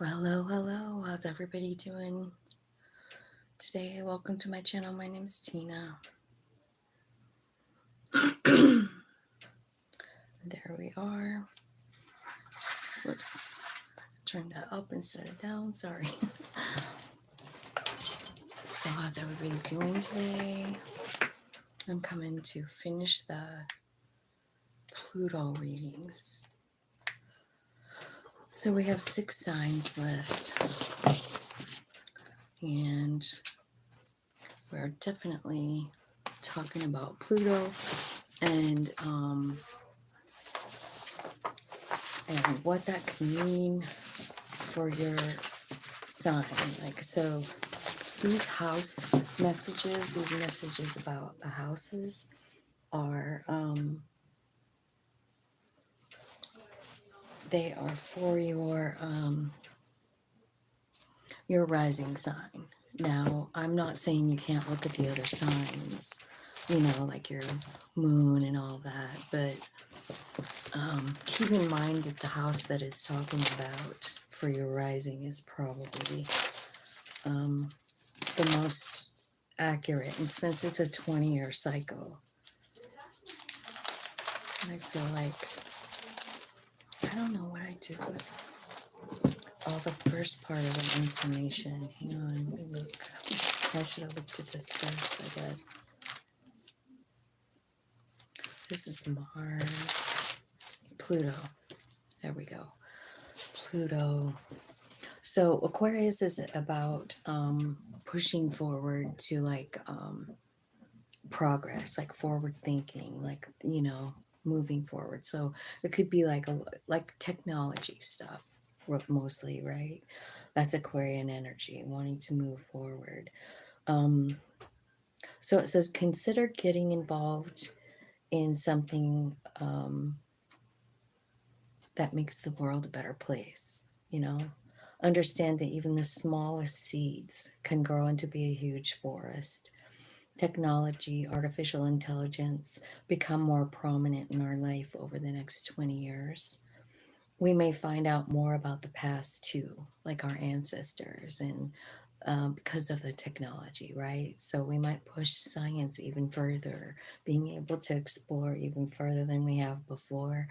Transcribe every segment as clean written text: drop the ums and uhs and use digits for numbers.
Hello, hello. How's everybody doing today? Welcome to my channel. My name's Tina. There we are. Whoops. Turned that up instead of down. Sorry. So how's everybody doing today? I'm coming to finish the Pluto readings. So we have 6 signs left. And we're definitely talking about Pluto and what that can mean for your sign. Like, so these house messages, these messages about the houses are they are for your rising sign. Now, I'm not saying you can't look at the other signs, like your moon and all that, but keep in mind that the house that it's talking about for your rising is probably the most accurate. And since it's a 20-year cycle, I feel like, I don't know what I did with all the first part of the information. Hang on, let me look. I should have looked at this first, I guess. This is Mars, Pluto. There we go. Pluto. So Aquarius is about pushing forward to progress, like forward thinking, moving forward. So it could be like technology stuff, mostly, right? That's Aquarian energy, wanting to move forward. So it says, consider getting involved in something that makes the world a better place, Understand that even the smallest seeds can grow into be a huge forest. Technology, artificial intelligence become more prominent in our life over the next 20 years. We may find out more about the past too, like our ancestors, and because of the technology, right? So we might push science even further, being able to explore even further than we have before.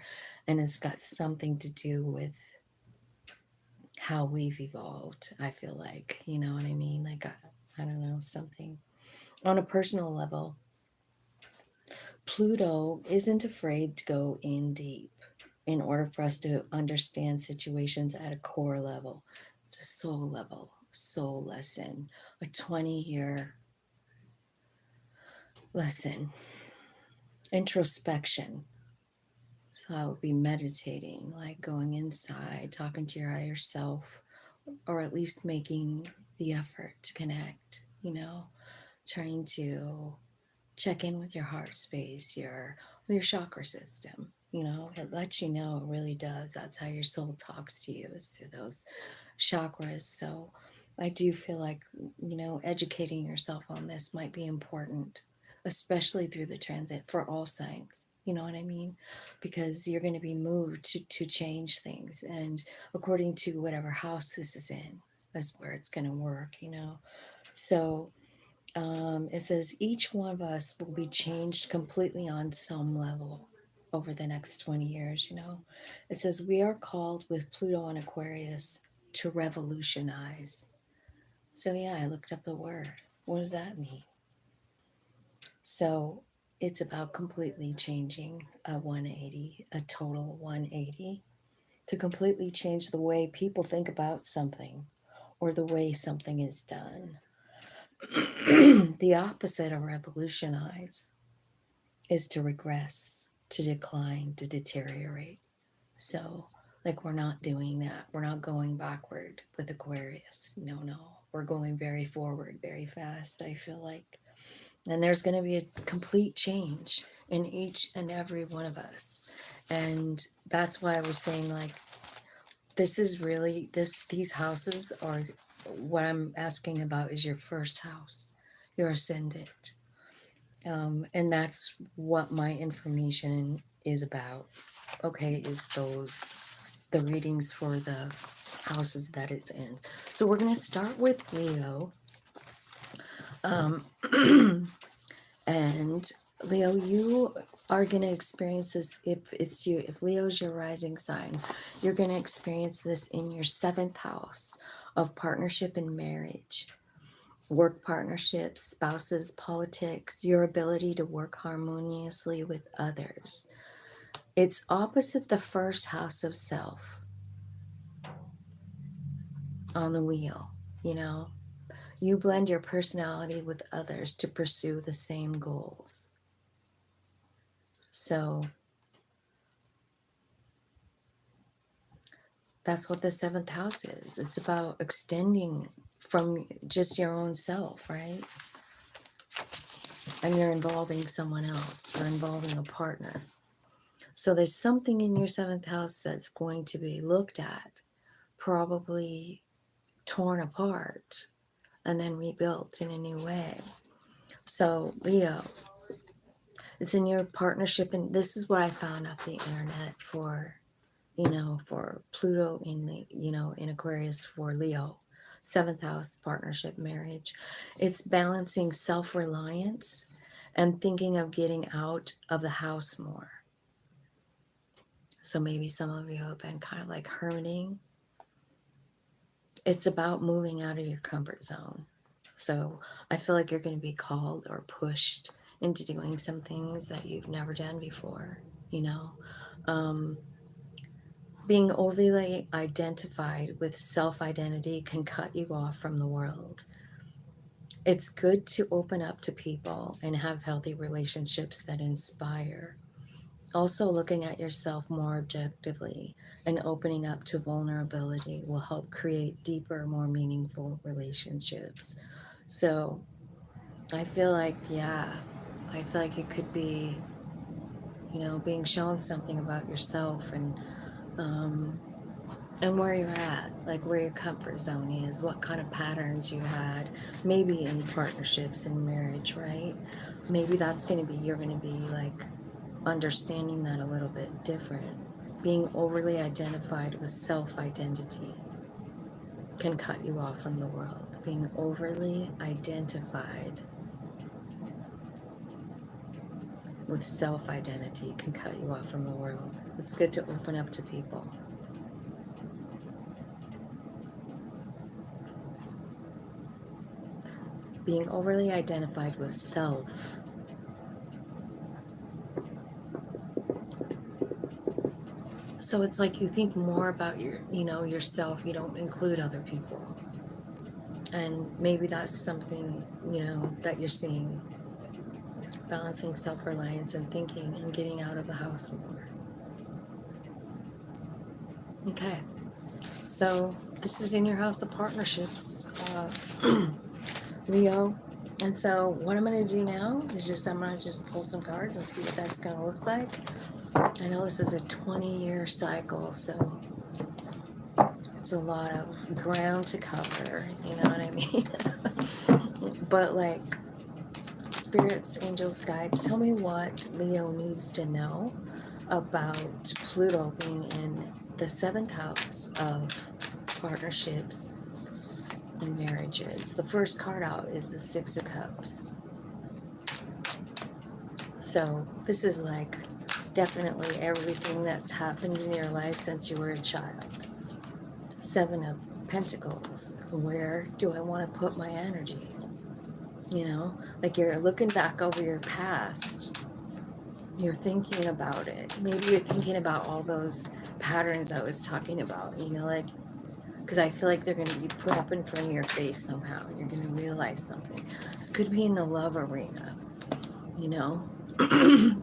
And it's got something to do with how we've evolved, I feel like, you know what I mean? Like, I don't know, something on a personal level. Pluto isn't afraid to go in deep in order for us to understand situations at a core level. It's a soul level, soul lesson, a 20-year lesson. Introspection. So I would be meditating, like going inside, talking to your higher self, or at least making the effort to connect, trying to check in with your heart space, your chakra system. It lets you know, it really does. That's how your soul talks to you, is through those chakras. So I do feel like, educating yourself on this might be important, especially through the transit for all signs. You know what I mean? Because you're going to be moved to change things. And according to whatever house this is in, that's where it's going to work, So it says each one of us will be changed completely on some level over the next 20 years, It says we are called with Pluto in Aquarius to revolutionize. So yeah, I looked up the word. What does that mean? So it's about completely changing a 180, a total 180, to completely change the way people think about something or the way something is done. The opposite of revolutionize is to regress, to decline, to deteriorate. So, like, we're not doing that. We're not going backward with Aquarius. No. We're going very forward, very fast, I feel like. And there's going to be a complete change in each and every one of us. And that's why I was saying, like, this is really, these houses are, what I'm asking about is your first house, your ascendant. And that's what my information is about. Okay, is those the readings for the houses that it's in. So we're going to start with Leo. And Leo, you are going to experience this, if Leo's your rising sign, you're going to experience this in your 7th house of partnership and marriage, work partnerships, spouses, politics, your ability to work harmoniously with others. It's opposite the 1st house of self on the wheel, you know. You blend your personality with others to pursue the same goals. So that's what the 7th house is. It's about extending from just your own self, right? And you're involving someone else. You're involving a partner. So there's something in your 7th house that's going to be looked at, probably torn apart, and then rebuilt in a new way. So, Leo, it's in your partnership, and this is what I found off the internet for, for Pluto in the, in Aquarius for Leo. 7th house, partnership, marriage. It's balancing self-reliance and thinking of getting out of the house more. So maybe some of you have been kind of like hermiting. It's about moving out of your comfort zone. So I feel like you're going to be called or pushed into doing some things that you've never done before, Being overly identified with self-identity can cut you off from the world. It's good to open up to people and have healthy relationships that inspire. Also, looking at yourself more objectively and opening up to vulnerability will help create deeper, more meaningful relationships. So I feel like, it could be, being shown something about yourself and where you're at, like where your comfort zone is, what kind of patterns you had, maybe in partnerships and marriage, right? Maybe that's going to be, you're going to be like understanding that a little bit different. Being overly identified with self-identity can cut you off from the world. Being overly identified with self-identity can cut you off from the world. It's good to open up to people. Being overly identified with self. So it's like you think more about yourself. You don't include other people. And maybe that's something, that you're seeing. Balancing self-reliance and thinking and getting out of the house more. Okay. So this is in your house of partnerships, Leo. And so what I'm going to do now is I'm going to just pull some cards and see what that's going to look like. I know this is a 20-year cycle, so it's a lot of ground to cover, you know what I mean? But like, spirits, angels, guides, tell me what Leo needs to know about Pluto being in the 7th house of partnerships and marriages. The first card out is the 6 of Cups. So this is like definitely everything that's happened in your life since you were a child. 7 of Pentacles. Where do I want to put my energy? Like you're looking back over your past. You're thinking about it. Maybe you're thinking about all those patterns I was talking about, like, because I feel like they're going to be put up in front of your face somehow. You're going to realize something. This could be in the love arena,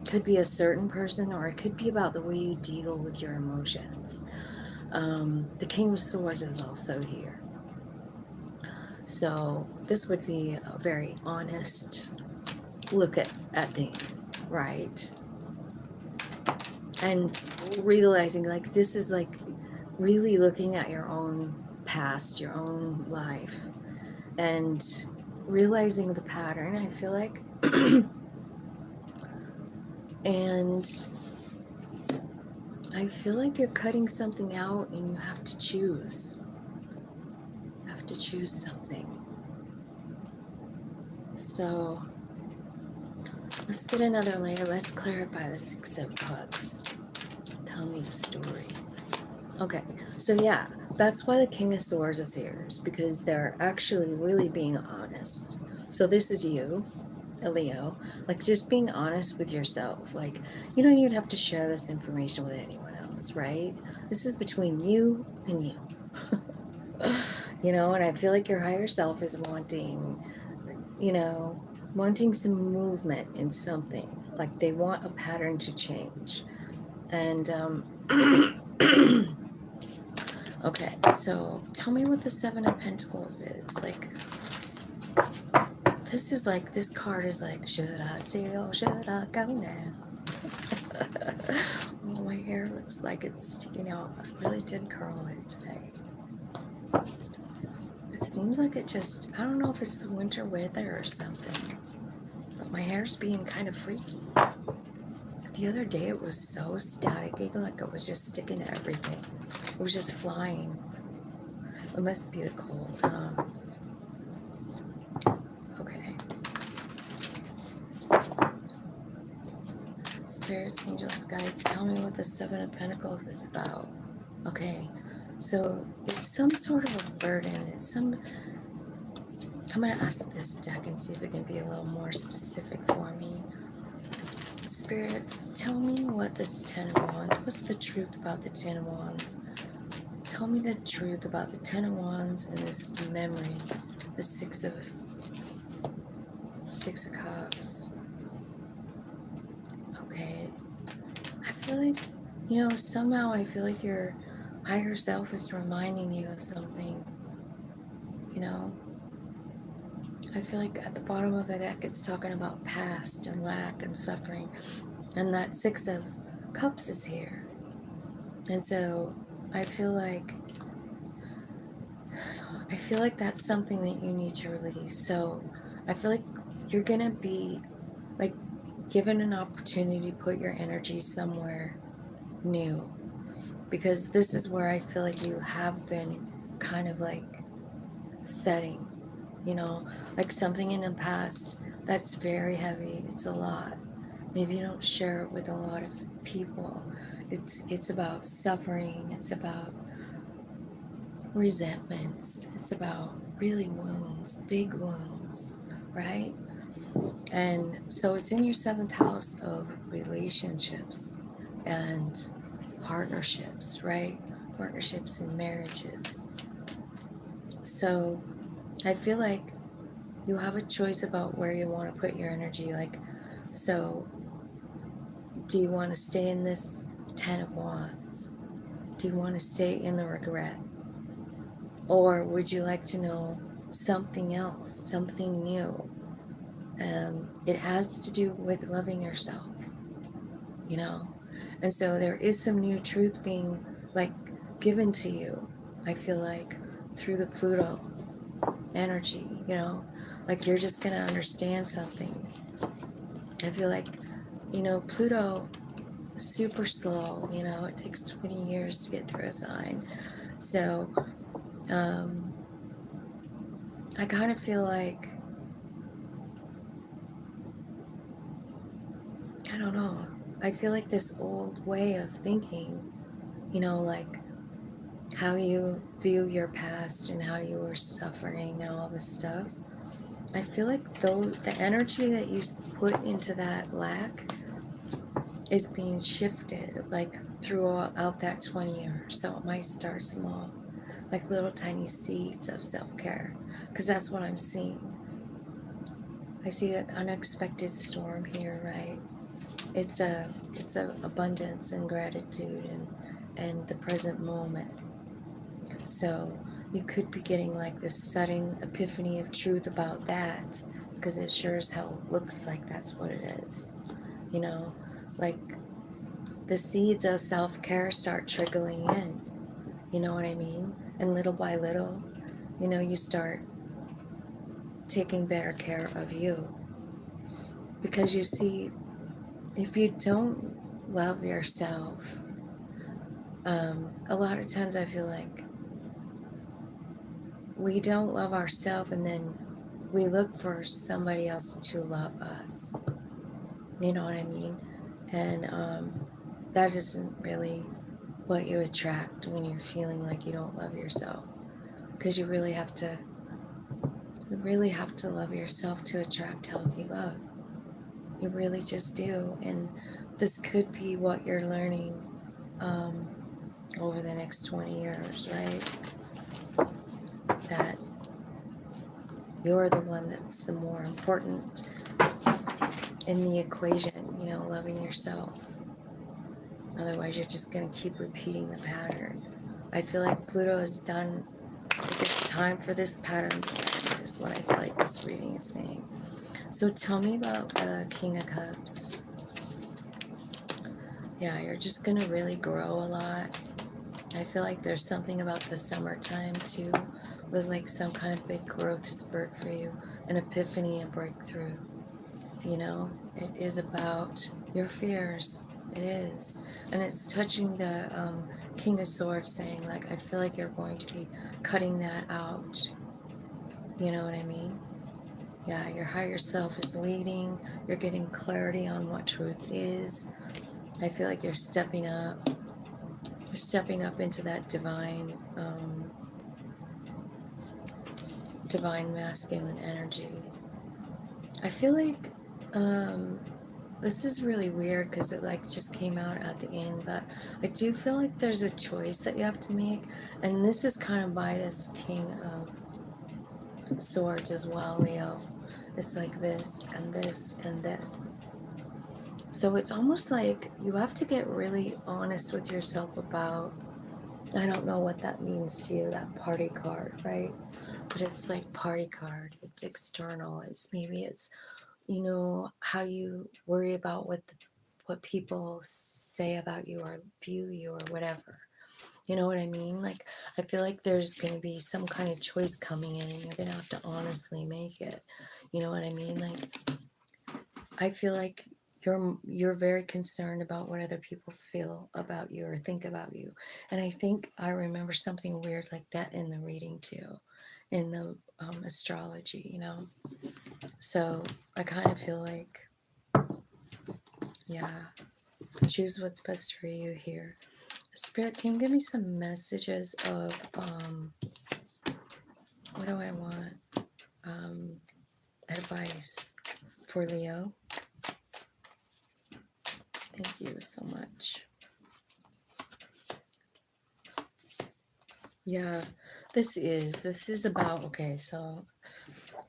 Could be a certain person, or it could be about the way you deal with your emotions. The King of Swords is also here. So this would be a very honest look at things, right? And realizing like this is like really looking at your own past, your own life, and realizing the pattern, I feel like. And I feel like you're cutting something out and you have to choose. You have to choose something. So let's get another layer. Let's clarify the Six of Cups. Tell me the story. Okay, so yeah, that's why the King of Swords is here, is because they're actually really being honest. So this is you, a Leo, like just being honest with yourself. Like, you don't even have to share this information with anyone else, right? This is between you and you. You know, and I feel like your higher self is wanting, you know, wanting some movement in something. Like they want a pattern to change. And, okay, so tell me what the Seven of Pentacles is. Like, this is like, this card is like, should I stay or should I go now? Oh, my hair looks like it's sticking out. I really did curl it today. It seems like it just, I don't know if it's the winter weather or something, but my hair's being kind of freaky. The other day it was so staticky, like it was just sticking to everything. It was just flying. It must be the cold. Okay. Spirits, angels, guides, tell me what the Seven of Pentacles is about. Okay. So it's some sort of a burden. It's some... I'm going to ask this deck and see if it can be a little more specific for me. Spirit, tell me what this Ten of Wands, what's the truth about the Ten of Wands? Tell me the truth about the Ten of Wands and this memory, the Six of Cups. Okay. I feel like, you know, somehow I feel like your higher self is reminding you of something, you know? I feel like at the bottom of the deck it's talking about past and lack and suffering, and that Six of Cups is here. And so I feel like that's something that you need to release. So I feel like you're gonna be like given an opportunity to put your energy somewhere new, because this is where I feel like you have been kind of like setting, you know, like something in the past that's very heavy. It's a lot. Maybe you don't share it with a lot of people. It's about suffering. It's about resentments. It's about really wounds, big wounds, right? And so it's in your 7th house of relationships and partnerships, right? Partnerships and marriages. So I feel like you have a choice about where you want to put your energy. Like, so do you want to stay in this Ten of Wands? Do you want to stay in the regret? Or would you like to know something else, something new? It has to do with loving yourself, you know? And so there is some new truth being like given to you, I feel like, through the Pluto energy, you know? Like you're just going to understand something. I feel like, you know, Pluto is super slow, you know? It takes 20 years to get through a sign. So, I kind of feel like, I don't know, I feel like this old way of thinking, you know, like how you view your past and how you were suffering and all this stuff. I feel like the energy that you put into that lack is being shifted like throughout that 20 years. So it might start small, like little tiny seeds of self-care, because that's what I'm seeing. I see an unexpected storm here, right? It's a abundance and gratitude and the present moment. So you could be getting like this sudden epiphany of truth about that, because it sure as hell looks like that's what it is. You know, like the seeds of self-care start trickling in. You know what I mean? And little by little, you know, you start taking better care of you. Because you see, if you don't love yourself, A lot of times I feel like we don't love ourselves, and then we look for somebody else to love us. You know what I mean? And that isn't really what you attract when you're feeling like you don't love yourself. Because you really have to love yourself to attract healthy love. You really just do. And this could be what you're learning over the next 20 years, right? That you're the one that's the more important in the equation, you know, loving yourself. Otherwise, you're just going to keep repeating the pattern. I feel like Pluto is done. It's time for this pattern to end, is what I feel like this reading is saying. So tell me about the King of Cups. Yeah, you're just going to really grow a lot. I feel like there's something about the summertime too, with like some kind of big growth spurt for you, an epiphany, a breakthrough. You know, it is about your fears. It is. And it's touching the King of Swords, saying like, I feel like you're going to be cutting that out. You know what I mean? Yeah, your higher self is leading. You're getting clarity on what truth is. I feel like you're stepping up. You're stepping up into that divine masculine energy. I feel like this is really weird because it like just came out at the end, but I do feel like there's a choice that you have to make, and this is kind of by this King of Swords as well, Leo. It's like this and this and this. So it's almost like you have to get really honest with yourself about, I don't know what that means to you, that party card, right? But it's like party card. It's external. It's you know, how you worry about what people say about you or view you or whatever. You know what I mean? Like, I feel like there's going to be some kind of choice coming in, and you're going to have to honestly make it. You know what I mean? Like, I feel like you're very concerned about what other people feel about you or think about you. And I think I remember something weird like that in the reading too, in the astrology, you know. So I kind of feel like, yeah, choose what's best for you here. Spirit, can you give me some messages of what do I want? Advice for Leo. Thank you so much. Yeah, this is about, okay, so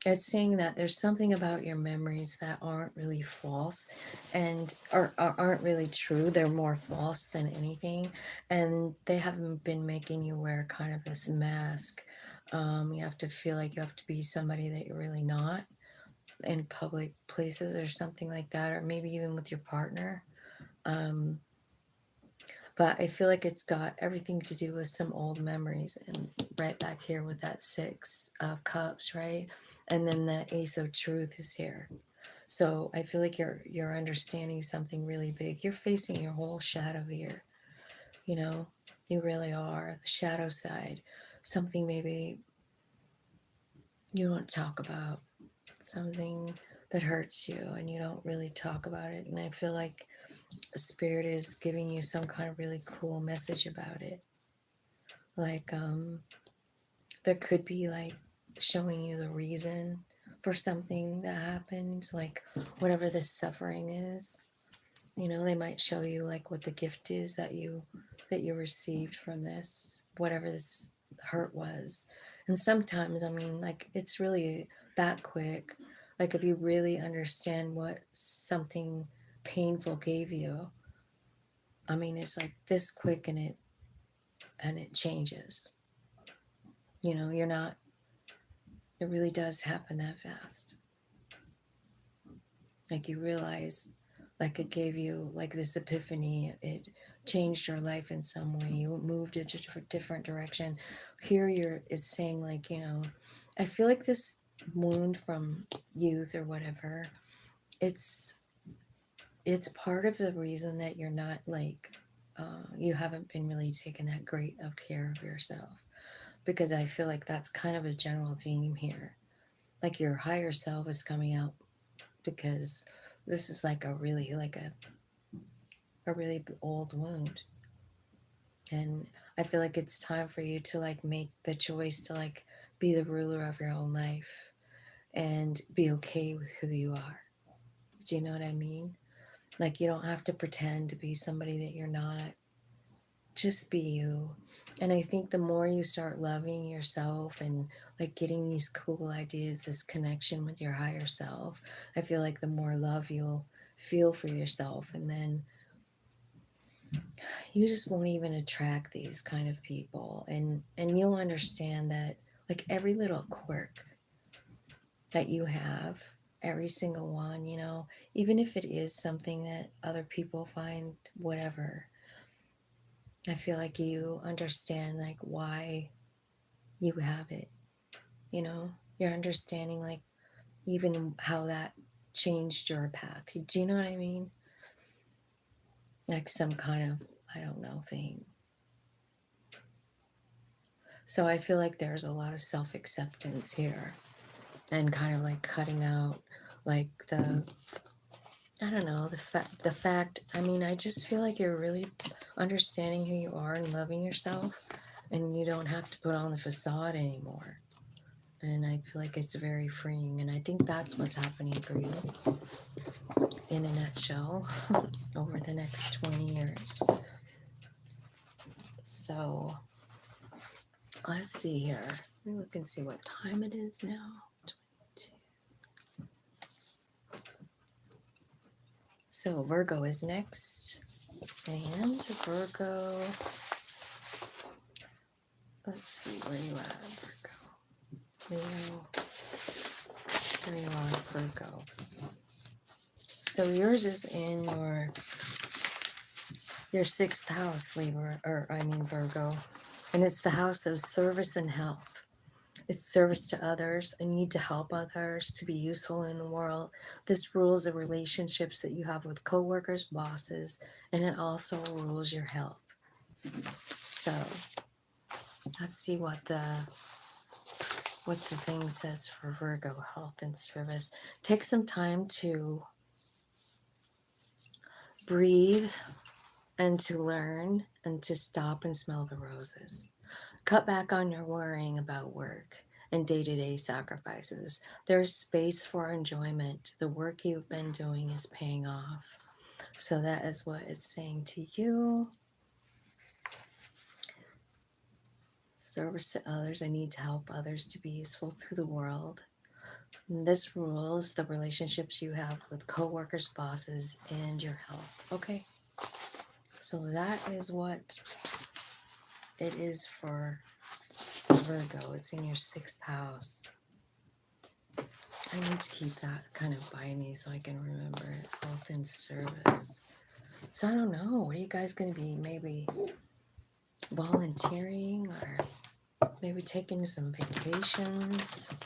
it's saying that there's something about your memories that aren't really false and or aren't really true. They're more false than anything, and they haven't been making you wear kind of this mask. You have to feel like you have to be somebody that you're really not in public places or something like that, or maybe even with your partner. Um, but I feel like it's got everything to do with some old memories. And right back here with that Six of Cups, right? And then the Ace of Truth is here. So I feel like you're understanding something really big. You're facing your whole shadow here. You know, you really are. The shadow side. Something maybe you don't talk about. Something that hurts you and you don't really talk about it. And I feel like Spirit is giving you some kind of really cool message about it. Like, there could be like showing you the reason for something that happened, like whatever this suffering is. You know, they might show you like what the gift is that you received from this, whatever this hurt was. And sometimes, I mean, like it's really that quick. Like if you really understand what something painful gave you, I mean, it's like this quick, and it changes. You know, you're not, it really does happen that fast. Like you realize, like it gave you like this epiphany, it changed your life in some way, you moved it to a different direction. Here it's saying like, you know, I feel like this wound from youth or whatever, it's part of the reason that you're not like you haven't been really taking that great of care of yourself, because I feel like that's kind of a general theme here. Like your higher self is coming out, because this is like a really old wound. And I feel like it's time for you to like make the choice to like be the ruler of your own life and be okay with who you are. Do you know what I mean? Like, you don't have to pretend to be somebody that you're not. Just be you. And I think the more you start loving yourself and like getting these cool ideas, this connection with your higher self, I feel like the more love you'll feel for yourself. And then you just won't even attract these kind of people. And you'll understand that like every little quirk that you have, every single one, you know, even if it is something that other people find whatever, I feel like you understand like why you have it, you know, you're understanding like even how that changed your path. Do you know what I mean? Like some kind of, I don't know, thing. So I feel like there's a lot of self-acceptance here, and kind of like cutting out like I don't know, the fact, I mean, I just feel like you're really understanding who you are and loving yourself, and you don't have to put on the facade anymore. And I feel like it's very freeing, and I think that's what's happening for you in a nutshell over the next 20 years. So let's see here. Let me look and see what time it is now. 22. So Virgo is next. And Virgo, let's see where you at, Virgo. Leo, there you are, Virgo. So yours is in your sixth house, Libra, Virgo. And it's the house of service and health. It's service to others. I need to help others to be useful in the world. This rules the relationships that you have with coworkers, bosses, and it also rules your health. So let's see what the thing says for Virgo, health and service. Take some time to breathe and to learn and to stop and smell the roses. Cut back on your worrying about work and day-to-day sacrifices. There is space for enjoyment. The work you've been doing is paying off. So that is what it's saying to you. Service to others. I need to help others to be useful to the world. And this rules the relationships you have with coworkers, bosses, and your health. Okay. So that is what it is for Virgo. It's in your sixth house. I need to keep that kind of by me so I can remember it. Health and service. So I don't know. What are you guys going to be? Maybe volunteering, or maybe taking some vacations?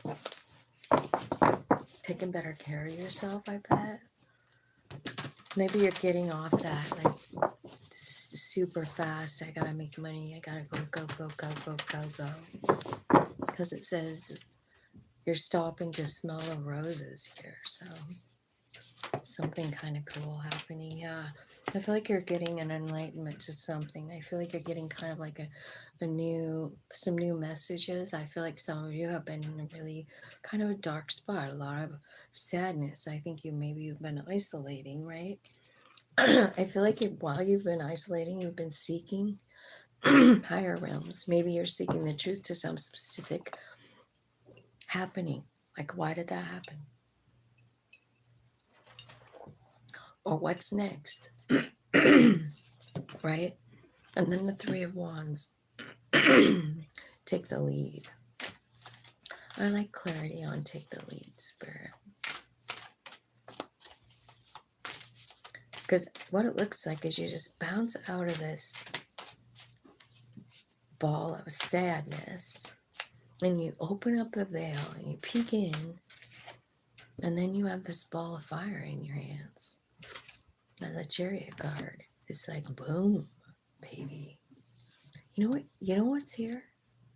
Taking better care of yourself, I bet. Maybe you're getting off that like super fast. I gotta make money. I gotta go. Because it says you're stopping to smell the roses here. So something kind of cool happening. Yeah. I feel like you're getting an enlightenment to something. I feel like you're getting kind of like some new messages. I feel like some of you have been in a really kind of a dark spot, a lot of sadness. I think you've been isolating, right? I feel like while you've been isolating, you've been seeking higher realms. Maybe you're seeking the truth to some specific happening. Like, why did that happen? Or what's next? Right? And then the Three of Wands. Take the lead. I like clarity on take the lead, Spirit. Because what it looks like is you just bounce out of this ball of sadness and you open up the veil and you peek in, and then you have this ball of fire in your hands. And the Chariot card, it's like boom. baby. You know what? You know what's here?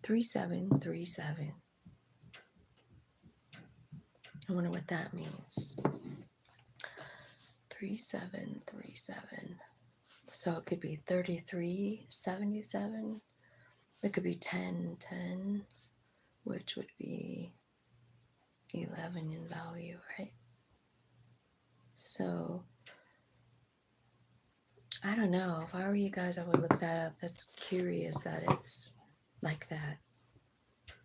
3737. I wonder what that means. 3737. So it could be 3377. It could be 1010, which would be 11 in value, right? So I don't know. If I were you guys, I would look that up. That's curious that it's like that.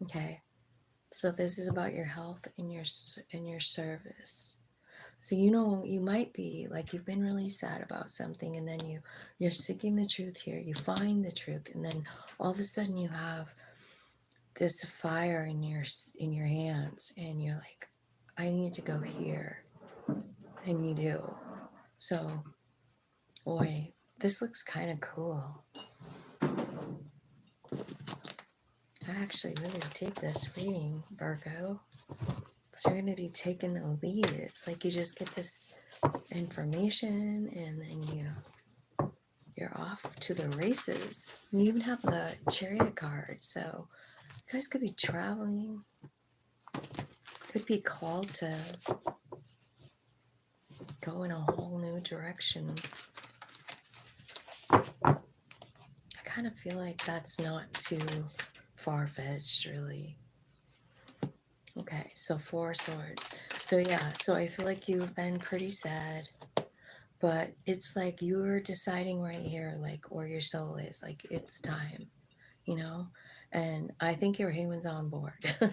Okay. So this is about your health and your service. So you might be like you've been really sad about something, and then you're seeking the truth here. You find the truth, and then all of a sudden you have this fire in your hands, and you're like, I need to go here, and you do. So, boy, this looks kind of cool. I actually really dig this reading, Virgo. So you're going to be taking the lead. It's like you just get this information, and then you're off to the races. You even have the Chariot card, so you guys could be traveling. Could be called to go in a whole new direction. I kind of feel like that's not too far-fetched, really. Okay, so 4 swords. So yeah, so I feel like you've been pretty sad, but it's like you're deciding right here, like, where your soul is. Like, it's time, you know? And I think your human's on board.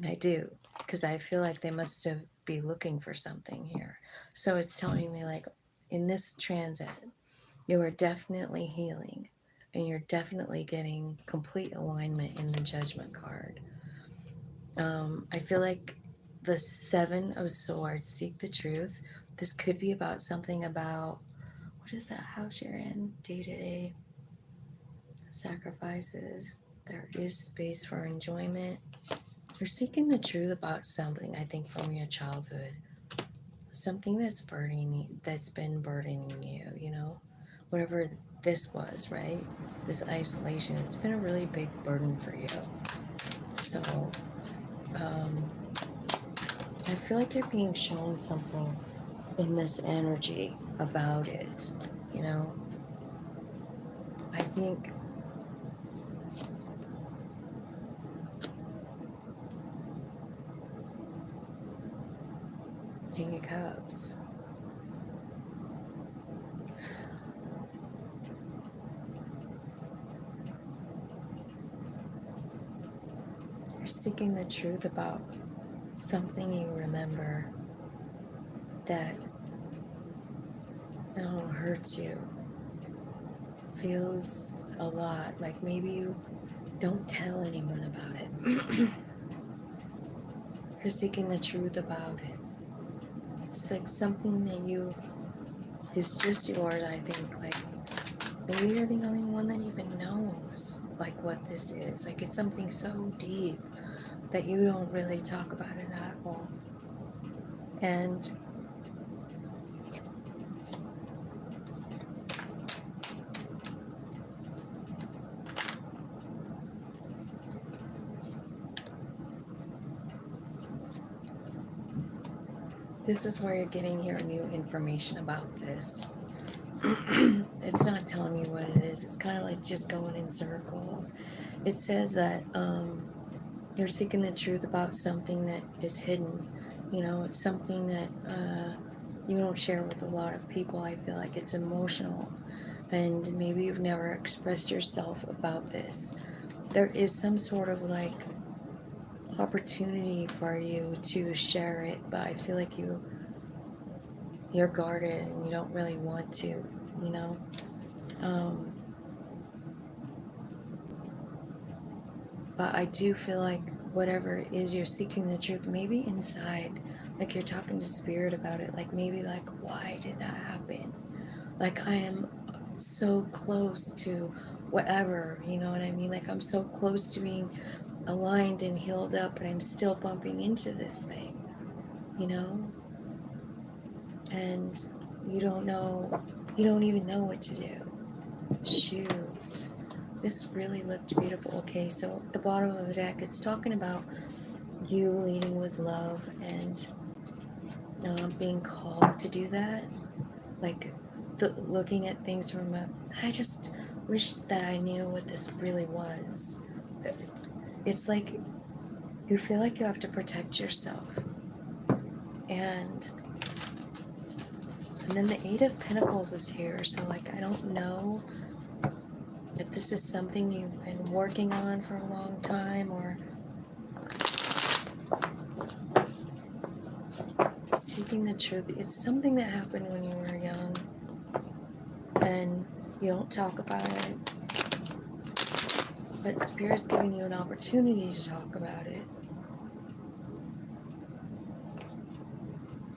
I do, because I feel like they must have be looking for something here. So it's telling me, like, in this transit, you are definitely healing, and you're definitely getting complete alignment in the Judgment card. I feel like the 7 of Swords, seek the truth. This could be about something about, what is that house you're in? Day-to-day sacrifices. There is space for enjoyment. You're seeking the truth about something, I think, from your childhood. Something that's been burdening you, you know? Whatever this was, right? This isolation, it's been a really big burden for you. So, I feel like you're being shown something in this energy about it, you know? I think King of Cups. You're seeking the truth about something you remember that hurts you. Feels a lot, like maybe you don't tell anyone about it. You're seeking the truth about it. It's like something that is just yours, I think. Like, maybe you're the only one that even knows, like, what this is. Like, it's something so deep that you don't really talk about it at all. And this is where you're getting your new information about this. It's not telling me what it is. It's kind of like just going in circles. It says that you're seeking the truth about something that is hidden. You know, it's something that you don't share with a lot of people. I feel like it's emotional, and maybe you've never expressed yourself about this. There is some sort of like opportunity for you to share it, but I feel like you're guarded and you don't really want to, you know. But I do feel like whatever it is, you're seeking the truth, maybe inside, like you're talking to spirit about it, like maybe like, why did that happen? Like, I am so close to whatever, you know what I mean? Like, I'm so close to being aligned and healed up, but I'm still bumping into this thing, you know? And you don't even know what to do. Shoot. This really looked beautiful. Okay, so at the bottom of the deck, it's talking about you leading with love and being called to do that. Like, looking at things from a... I just wish that I knew what this really was. It's like you feel like you have to protect yourself. And then the Eight of Pentacles is here. So, like, I don't know if this is something you've been working on for a long time, or seeking the truth. It's something that happened when you were young and you don't talk about it, but Spirit's giving you an opportunity to talk about it.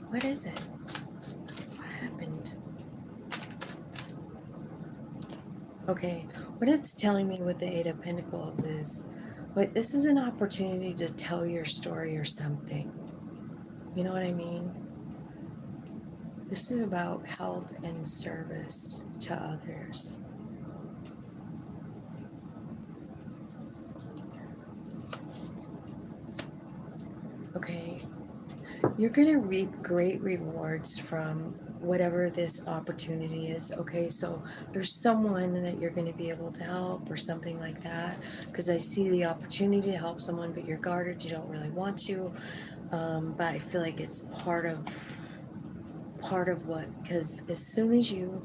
What is it? What happened? Okay, what it's telling me with the Eight of Pentacles is, wait, this is an opportunity to tell your story or something. You know what I mean? This is about health and service to others. Okay, you're going to reap great rewards from whatever this opportunity is. Okay, so there's someone that you're going to be able to help or something like that, because I see the opportunity to help someone, but you're guarded, you don't really want to, but I feel like it's part of what, because as soon as you,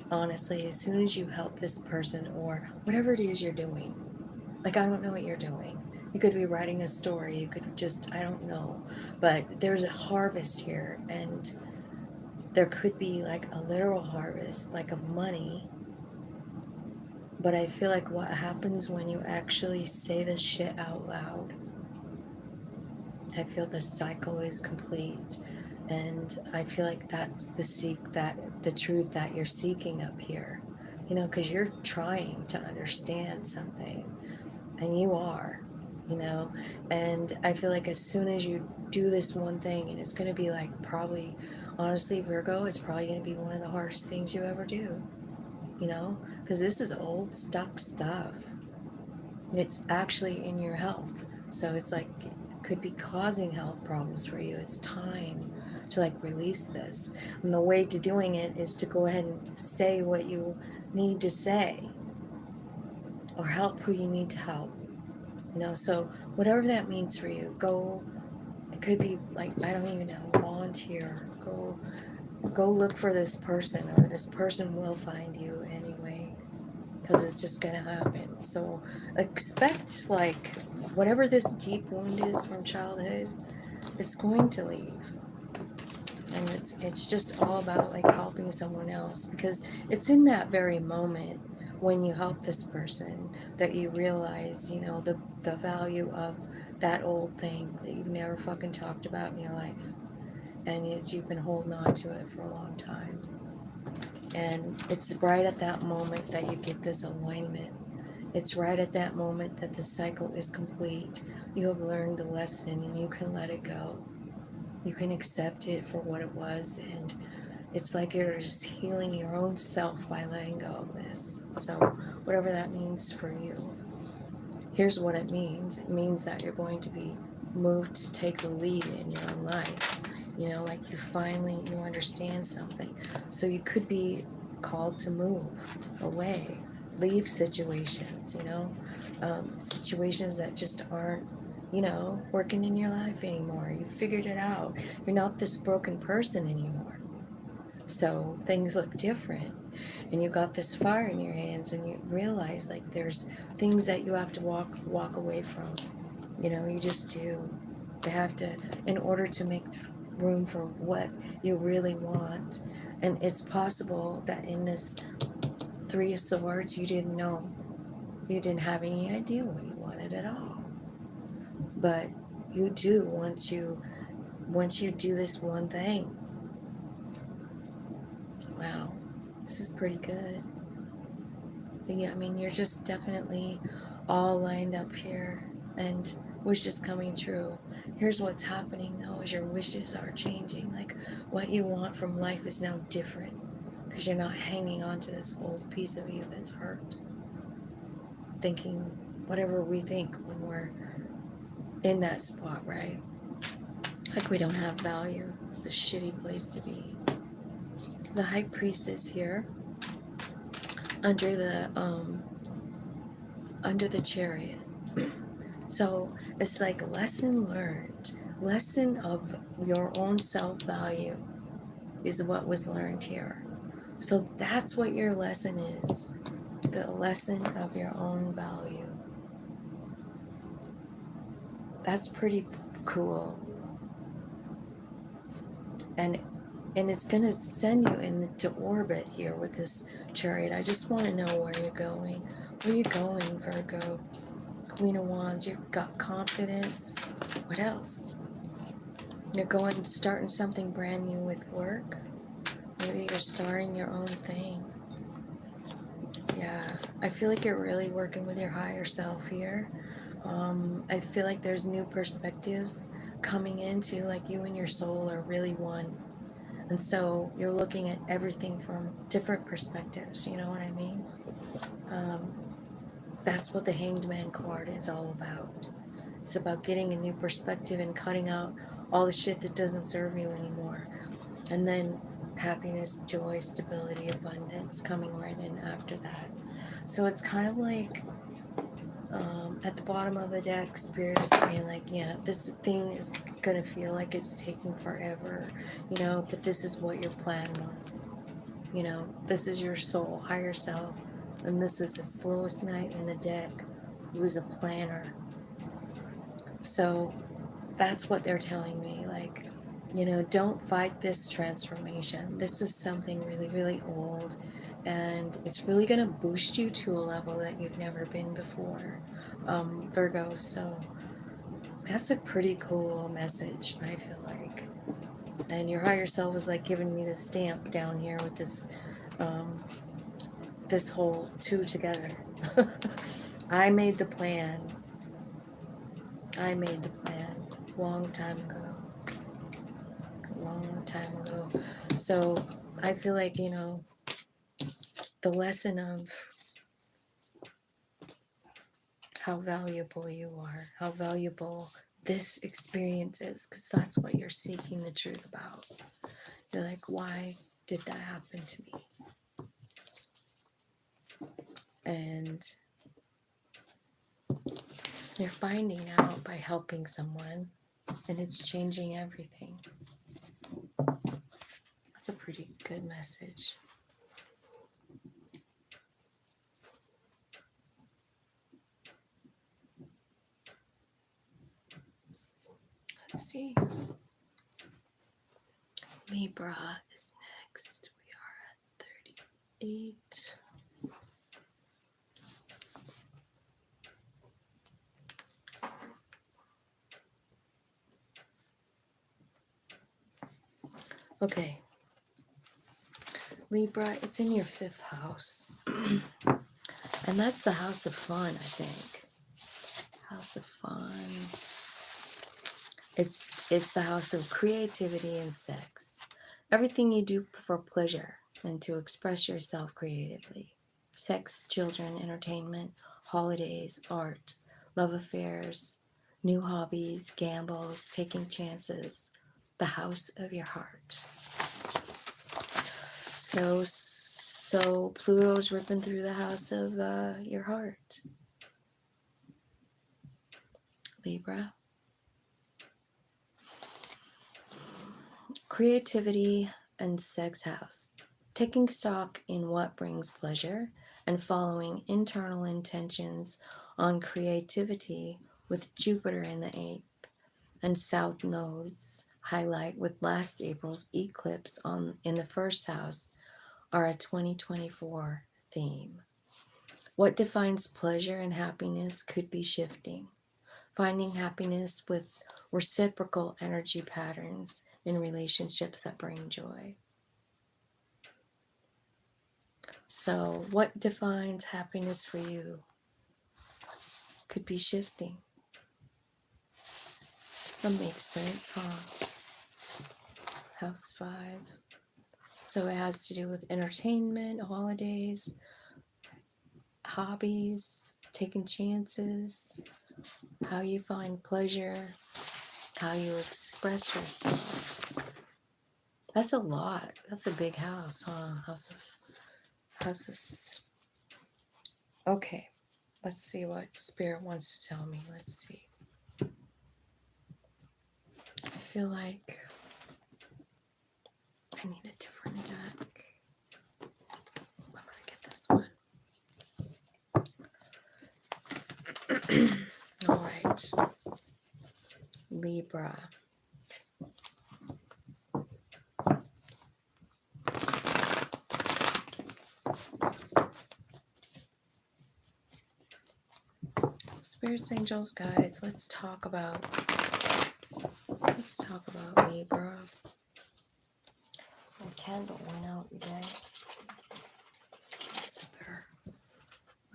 honestly, as soon as you help this person or whatever it is you're doing, like, I don't know what you're doing. You could be writing a story, you could just, I don't know, but there's a harvest here, and there could be like a literal harvest, like of money. But I feel like what happens when you actually say this shit out loud, I feel the cycle is complete. And I feel like that's the truth that you're seeking up here. You know, because you're trying to understand something, and you are, you know. And I feel like as soon as you do this one thing, and it's going to be like, probably, honestly, Virgo, it's probably going to be one of the hardest things you ever do, you know, because this is old, stuck stuff. It's actually in your health. So it's like, it could be causing health problems for you. It's time to like release this. And the way to doing it is to go ahead and say what you need to say, or help who you need to help. You know, so whatever that means for you, go. It could be like, I don't even know, volunteer. Go look for this person, or this person will find you anyway, because it's just gonna happen. So expect, like, whatever this deep wound is from childhood, it's going to leave. And it's just all about like helping someone else, because it's in that very moment when you help this person that you realize, you know, the value of that old thing that you've never fucking talked about in your life, and you've been holding on to it for a long time. And it's right at that moment that you get this alignment. It's right at that moment that the cycle is complete. You have learned the lesson, and you can let it go. You can accept it for what it was, and it's like you're just healing your own self by letting go of this. So whatever that means for you, here's what it means. It means that you're going to be moved to take the lead in your own life. You know, like you understand something. So you could be called to move away, leave situations, you know, situations that just aren't, you know, working in your life anymore. You figured it out. You're not this broken person anymore. So things look different, and you got this fire in your hands, and you realize like there's things that you have to walk away from. You know, you just do. You have to, in order to make room for what you really want. And it's possible that in this Three of Swords, you didn't know. You didn't have any idea what you wanted at all. But you do once you do this one thing. Wow, this is pretty good. Yeah, I mean, you're just definitely all lined up here, and wishes coming true. Here's what's happening though, is your wishes are changing. Like, what you want from life is now different. Because you're not hanging on to this old piece of you that's hurt. Thinking whatever we think when we're in that spot, right? Like we don't have value. It's a shitty place to be. The High Priestess here, under the Chariot. So it's like lesson learned. Lesson of your own self-value is what was learned here. So that's what your lesson is. The lesson of your own value. That's pretty cool. And it's going to send you into orbit here with this Chariot. I just want to know where you're going. Where are you going, Virgo? Queen of Wands. You've got confidence. What else? You're starting something brand new with work. Maybe you're starting your own thing. Yeah, I feel like you're really working with your higher self here. I feel like there's new perspectives coming into, like you and your soul are really one. And so you're looking at everything from different perspectives, you know what I mean? That's what the Hanged Man card is all about. It's about getting a new perspective and cutting out all the shit that doesn't serve you anymore. And then happiness, joy, stability, abundance coming right in after that. So it's kind of like at the bottom of the deck, Spirit is saying like, yeah, this thing is going to feel like it's taking forever, you know, but this is what your plan was. You know, this is your soul, higher self, and this is the slowest knight in the deck, who is a planner. So that's what they're telling me, like, you know, don't fight this transformation. This is something really, really old, and it's really going to boost you to a level that you've never been before, Virgo. So that's a pretty cool message, I feel like. And your higher self is like giving me this stamp down here with this, this whole two together. I made the plan. I made the plan long time ago. Long time ago. So I feel like, you know, the lesson of how valuable you are, how valuable this experience is, because that's what you're seeking the truth about. You're like, why did that happen to me? And you're finding out by helping someone, and it's changing everything. That's a pretty good message. Let's see. Libra is next. We are at 38. Okay. Libra, it's in your 5th house. And that's the house of fun, I think. House of fun. It's the house of creativity and sex. Everything you do for pleasure and to express yourself creatively. Sex, children, entertainment, holidays, art, love affairs, new hobbies, gambles, taking chances. The house of your heart. So Pluto's ripping through the house of your heart. Libra. Creativity and sex house. Taking stock in what brings pleasure and following internal intentions on creativity with Jupiter in the 8th and South nodes highlight with last April's eclipse in the 1st house are a 2024 theme. What defines pleasure and happiness could be shifting. Finding happiness with reciprocal energy patterns in relationships that bring joy. So what defines happiness for you could be shifting. That makes sense, huh? House 5. So it has to do with entertainment, holidays, hobbies, taking chances, how you find pleasure, how you express yourself. That's a lot. That's a big house, huh? Houses. Okay, let's see what Spirit wants to tell me. Let's see. I feel like I need a different deck. I'm going to get this one. All right. Libra. Spirits, angels, guides. Let's talk about Libra. My candle went out, you guys.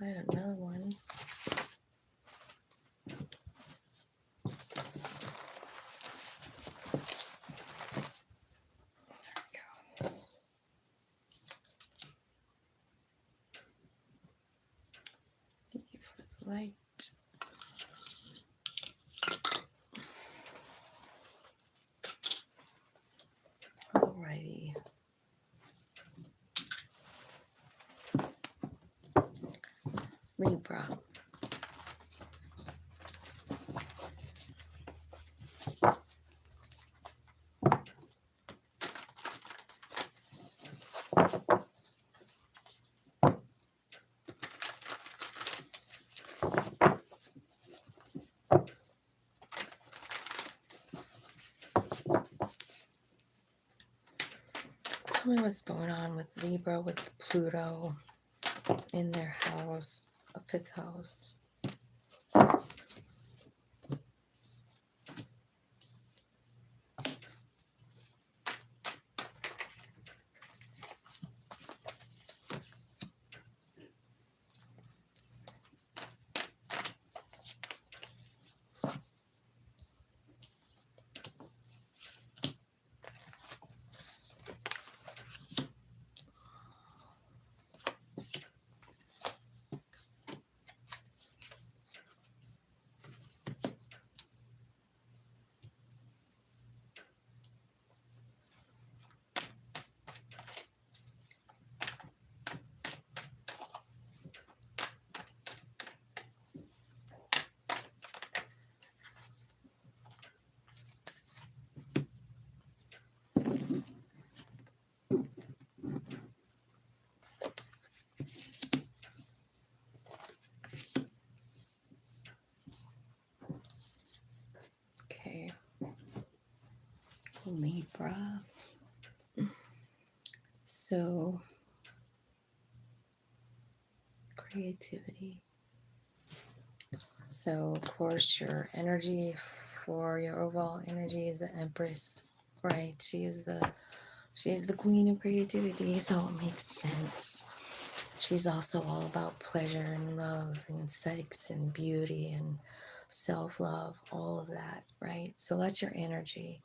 I had another one. Thank you for the light. Alrighty. Libra. Tell me what's going on with Libra, with Pluto in their house, a fifth house. Okay. Libra. So, creativity. So, of course, your energy for your overall energy is the Empress, right? She is the queen of creativity, so it makes sense. She's also all about pleasure and love and sex and beauty and self-love, all of that, right? So that's your energy.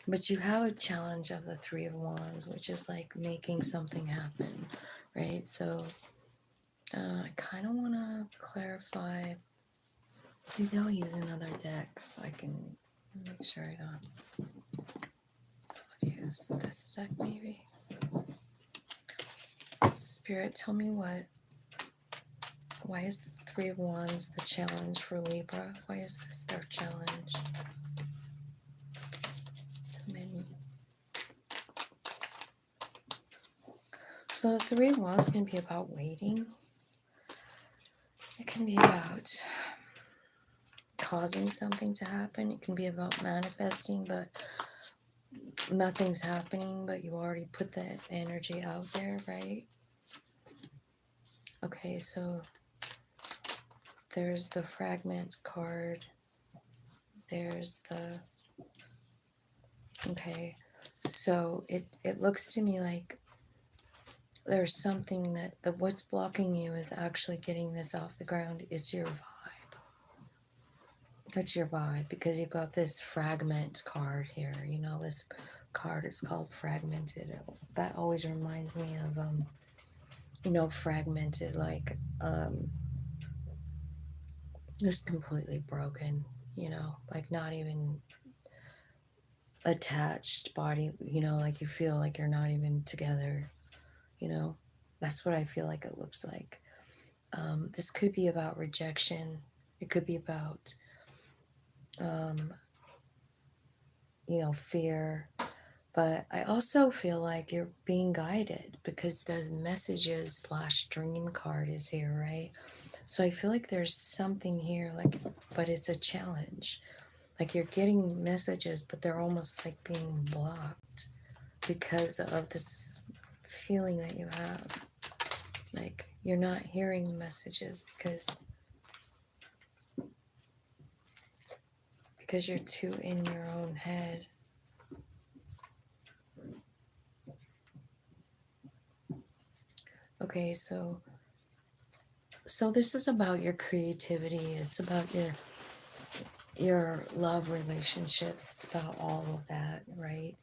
But you have a challenge of the Three of Wands, which is like making something happen, right? So I kind of want to clarify. Maybe I'll use another deck so I can make sure I don't use this deck, maybe. Spirit, tell me why is the Three of Wands the challenge for Libra? Why is this their challenge? So the Three of Wands can be about waiting. It can be about causing something to happen. It can be about manifesting, but nothing's happening, but you already put that energy out there, right? Okay, so there's the fragment card. There's the... Okay, so it looks to me like there's something that what's blocking you is actually getting this off the ground. It's your vibe. It's your vibe, because you've got this fragment card here, you know, this card. It's called Fragmented. That always reminds me of, you know, fragmented, like, just completely broken, you know, like not even attached body, you know, like you feel like you're not even together, you know. That's what I feel like it looks like. This could be about rejection. It could be about, you know, fear. But I also feel like you're being guided because the messages / dream card is here, right? So I feel like there's something here, like, but it's a challenge. Like you're getting messages, but they're almost like being blocked because of this feeling that you have. Like you're not hearing messages because you're too in your own head. Okay, so this is about your creativity. It's about your love relationships. It's about all of that, right?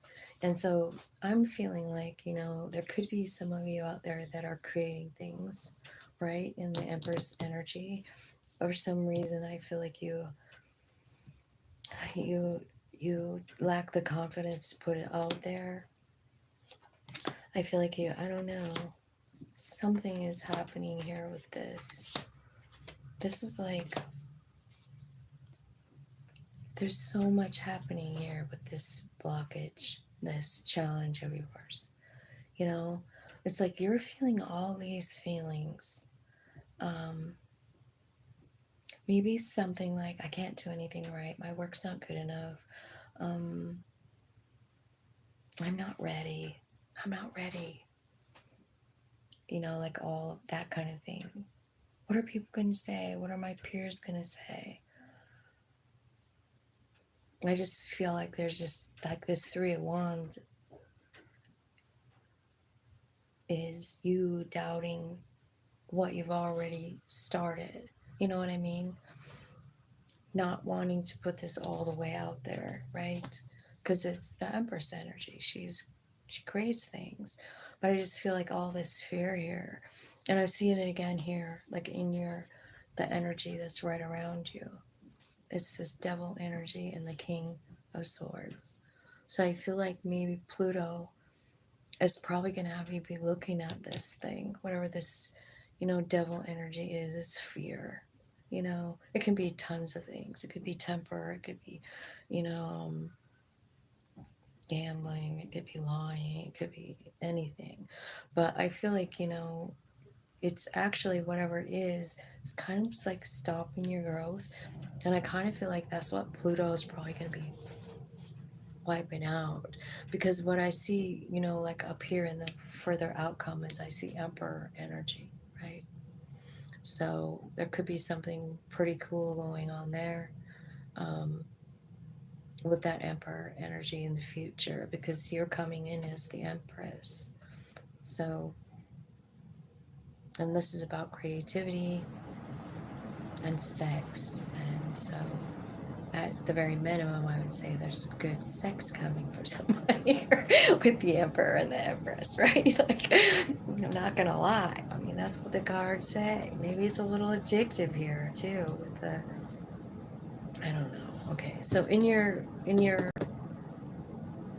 And so I'm feeling like, you know, there could be some of you out there that are creating things, right? In the Empress energy. For some reason, I feel like you lack the confidence to put it out there. I feel like I don't know, something is happening here with this. This is like, there's so much happening here with this blockage, this challenge of yours. You know, it's like you're feeling all these feelings. Maybe something like, I can't do anything right. My work's not good enough. I'm not ready. I'm not ready. You know, like all that kind of thing. What are people going to say? What are my peers going to say? I just feel like there's just like this 3 of Wands is you doubting what you've already started. You know what I mean? Not wanting to put this all the way out there, right? Because it's the Empress energy. She creates things. But I just feel like all this fear here, and I'm seeing it again here, like in the energy that's right around you. It's this devil energy and the King of Swords. So I feel like maybe Pluto is probably going to have you be looking at this thing, whatever this, you know, devil energy is. It's fear. You know, it can be tons of things. It could be temper. It could be, you know, gambling. It could be lying. It could be anything. But I feel like, you know, it's actually whatever it is, it's kind of just like stopping your growth. And I kind of feel like that's what Pluto is probably going to be wiping out. Because what I see, you know, like up here in the further outcome is I see Emperor energy, right? So there could be something pretty cool going on there with that Emperor energy in the future, because you're coming in as the Empress. So, and this is about creativity and sex. And so at the very minimum, I would say there's some good sex coming for somebody here with the Emperor and the Empress, right? Like, I'm not gonna lie. I mean, that's what the cards say. Maybe it's a little addictive here too with the, I don't know. Okay, so in your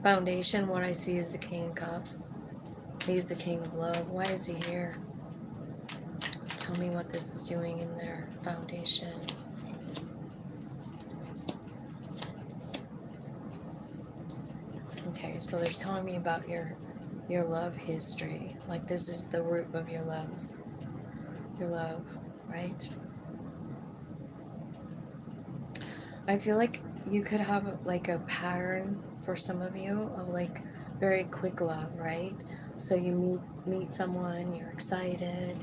foundation, what I see is the King of Cups. He's the King of Love. Why is he here? Tell me what this is doing in their foundation. Okay, so they're telling me about your love history. Like this is the root of your loves. Your love, right? I feel like you could have like a pattern for some of you of like very quick love, right? So you meet someone, you're excited,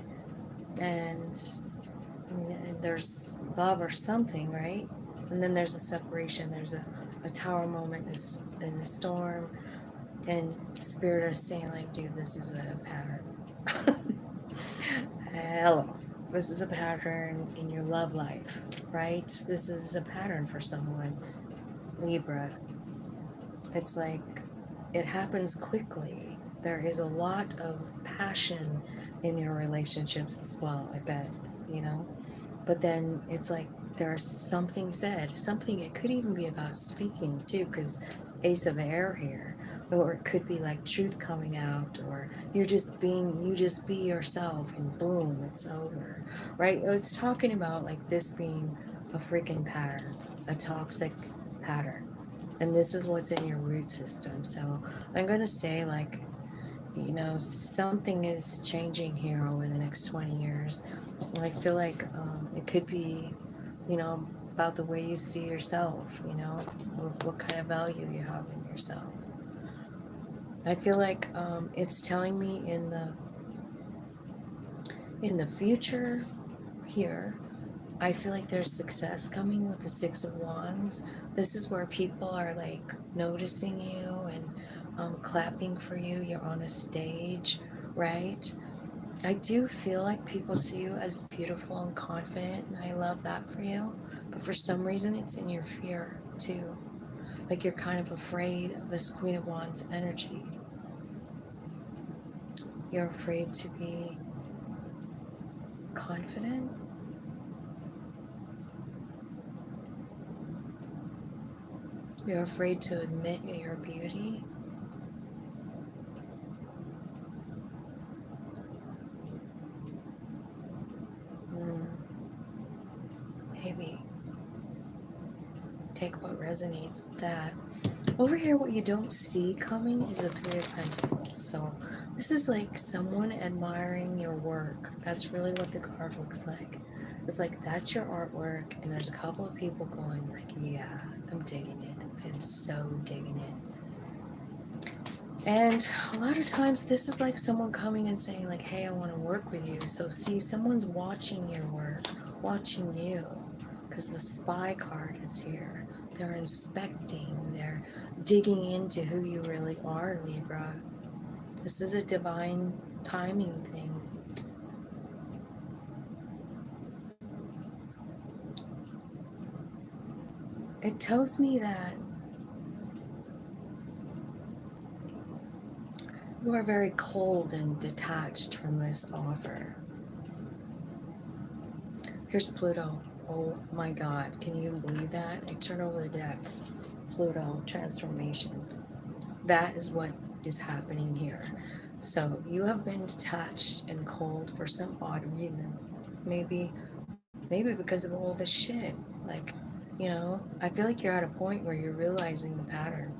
and there's love or something, right? And then there's a separation. There's a tower moment in a storm, and Spirit is saying like, dude, this is a pattern. Hello. This is a pattern in your love life, right? This is a pattern for someone. Libra. It's like it happens quickly. There is a lot of passion in your relationships as well, I bet, you know. But then it's like there's something said, something, it could even be about speaking too, because Ace of Air here, or it could be like truth coming out, or you just be yourself, and boom, it's over, right? It's talking about like this being a freaking pattern, a toxic pattern, and this is what's in your root system. So I'm going to say, like, you know, something is changing here over the next 20 years. I feel like it could be, you know, about the way you see yourself, you know, what kind of value you have in yourself. I feel like it's telling me in the future here, I feel like there's success coming with the Six of Wands. This is where people are like noticing you and clapping for you. You're on a stage, right? I do feel like people see you as beautiful and confident, and I love that for you. But for some reason, it's in your fear too. Like you're kind of afraid of this Queen of Wands energy. You're afraid to be confident. You're afraid to admit your beauty. Maybe. Take what resonates with that. Over here, what you don't see coming is the Three of Pentacles. So this is like someone admiring your work. That's really what the card looks like. It's like, that's your artwork, and there's a couple of people going like, yeah, I'm digging it. I'm so digging it. And a lot of times this is like someone coming and saying like, hey, I want to work with you. So see, someone's watching your work, watching you, because the spy card is here. They're inspecting, they're digging into who you really are, Libra. This is a divine timing thing. It tells me that you are very cold and detached from this offer. Here's Pluto. Oh my God, can you believe that? I turn over the deck. Pluto, transformation. That is what is happening here. So you have been detached and cold for some odd reason. Maybe because of all this shit. Like, you know, I feel like you're at a point where you're realizing the pattern.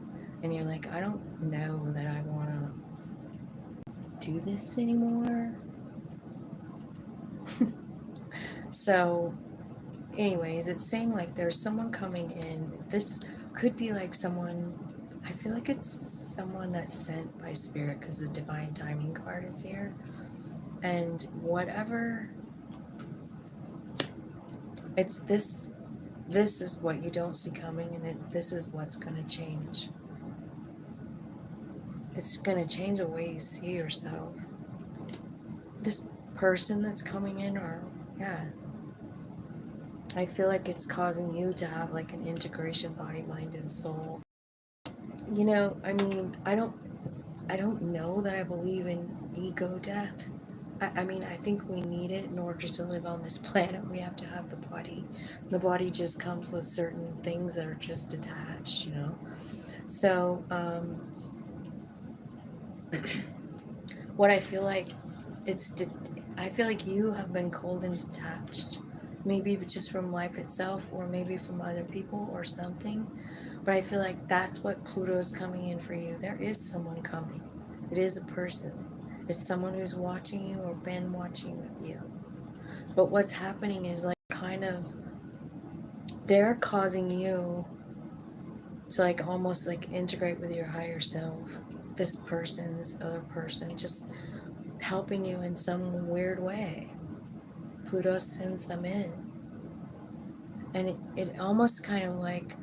And you're like, I don't know that I want to do this anymore. So anyways, it's saying like there's someone coming in. This could be like someone, I feel like it's someone that's sent by spirit, because the divine timing card is here. And whatever, it's this is what you don't see coming, and this is what's going to change. It's going to change the way you see yourself. This person that's coming in, or yeah, I feel like it's causing you to have like an integration, body, mind, and soul. You know, I mean, I don't know that I believe in ego death. I mean, I think we need it in order to live on this planet. We have to have the body. The body just comes with certain things that are just detached, you know. So, what I feel like, I feel like you have been cold and detached. Maybe just from life itself, or maybe from other people or something. But I feel like that's what Pluto is coming in for you. There is someone coming. It is a person. It's someone who's watching you or been watching you. But what's happening is like kind of, they're causing you to like almost like integrate with your higher self. This person, this other person, just helping you in some weird way. Pluto sends them in. And it almost kind of like,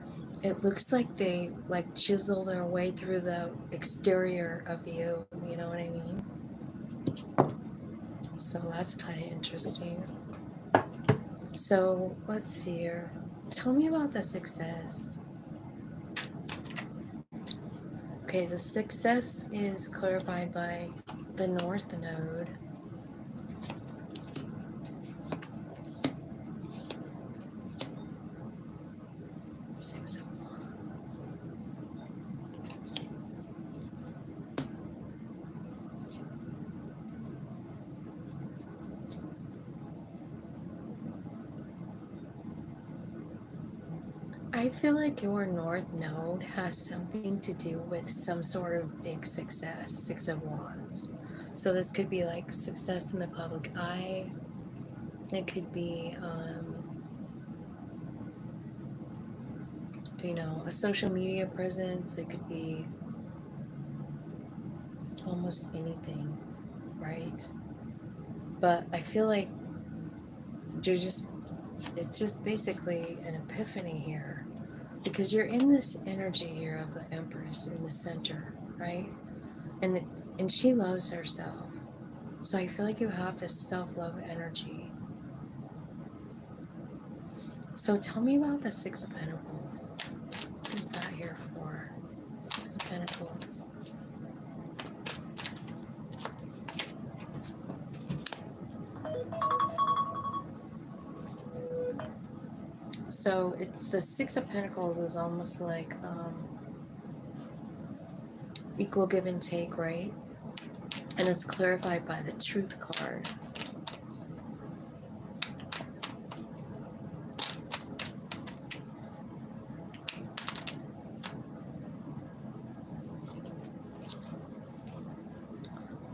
it looks like they like chisel their way through the exterior of you, you know what I mean? So that's kind of interesting. So let's see here. Tell me about the success. Okay, the success is clarified by the North Node. Six of Wands. I feel like your North Node has something to do with some sort of big success. Six of Wands. So this could be like success in the public eye. It could be, you know, a social media presence. It could be almost anything, right? But I feel like it's just basically an epiphany here, because you're in this energy here of the Empress in the center, right? And she loves herself. So I feel like you have this self-love energy. So tell me about the Six of Pentacles. What is that here for? Six of Pentacles. So it's the Six of Pentacles is almost like equal give and take, right? And it's clarified by the Truth card.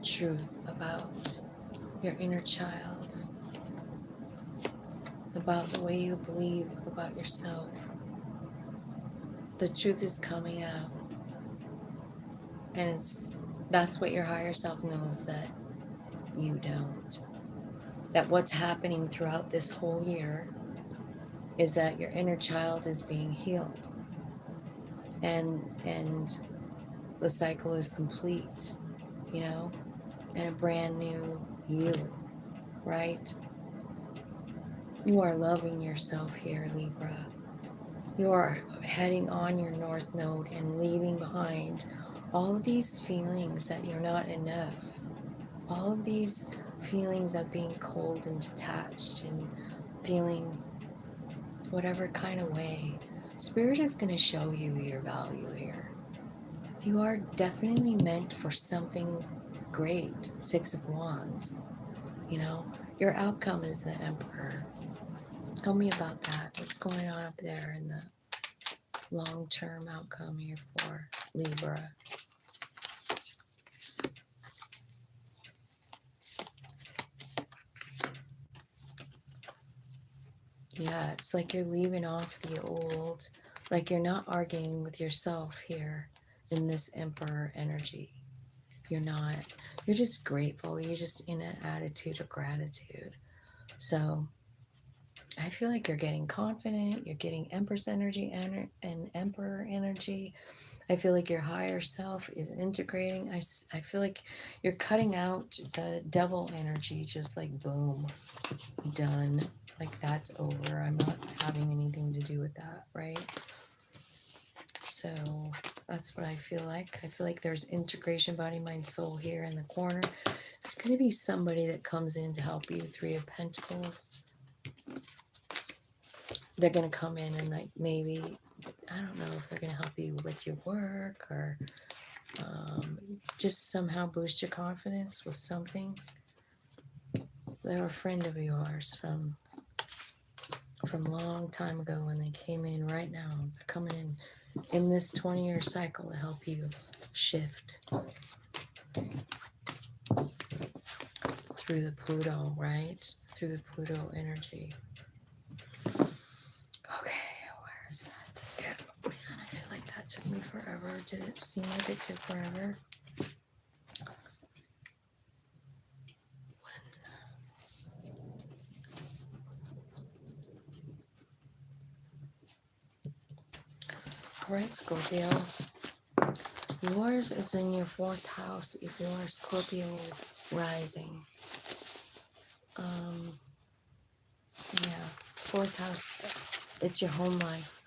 Truth about your inner child, about the way you believe about yourself. The truth is coming out, and that's what your higher self knows that you don't. That what's happening throughout this whole year is that your inner child is being healed, and the cycle is complete, you know, and a brand new you, right? You are loving yourself here, Libra. You are heading on your North Node and leaving behind all of these feelings that you're not enough. All of these feelings of being cold and detached and feeling whatever kind of way. Spirit is going to show you your value here. You are definitely meant for something great. Six of Wands. You know, your outcome is the Emperor. Tell me about that. What's going on up there in the long-term outcome here for Libra? Yeah, it's like you're leaving off the old, like you're not arguing with yourself here in this Emperor energy. You're not. You're just grateful. You're just in an attitude of gratitude. So I feel like you're getting confident. You're getting Empress energy and Emperor energy. I feel like your higher self is integrating. I feel like you're cutting out the devil energy, just like boom, done. Like that's over. I'm not having anything to do with that, right? So that's what I feel like. I feel like there's integration, body, mind, soul here in the corner. It's going to be somebody that comes in to help you. Three of Pentacles. They're going to come in and like maybe, I don't know if they're going to help you with your work or just somehow boost your confidence with something. They're a friend of yours from a long time ago, and they came in right now. They're coming in this 20-year cycle to help you shift through the Pluto, right? Through the Pluto energy. Okay, where is that? Okay. Man, I feel like that took me forever. Did it seem like it took forever? All right, Scorpio. Yours is in your 4th house if you are Scorpio rising. Yeah, 4th house, it's your home life,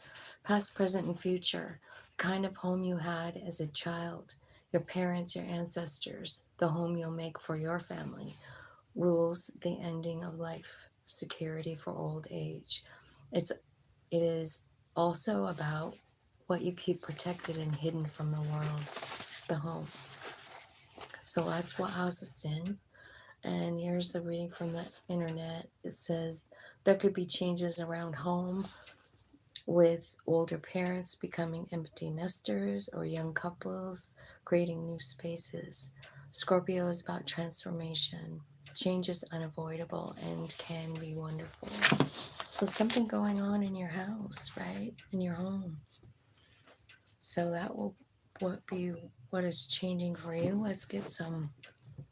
past, present, and future. kind of home you had as a child, your parents, your ancestors, the home you'll make for your family, rules the ending of life, security for old age. It is also about what you keep protected and hidden from the world, the home. So that's what house it's in. And here's the reading from the internet. It says there could be changes around home, with older parents becoming empty nesters or young couples creating new spaces. Scorpio is about transformation. Change is unavoidable and can be wonderful. So something going on in your house, right? In your home. So that will be what is changing for you. Let's get some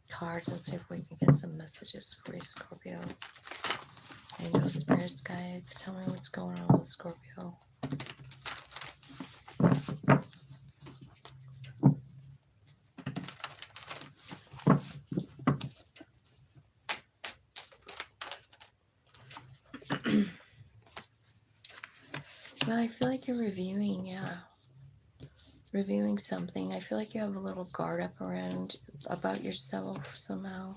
cards and see if we can get some messages for you, Scorpio. Angel spirits, guides, tell me what's going on with Scorpio. Well, I feel like you're reviewing, reviewing something. I feel like you have a little guard up around about yourself somehow.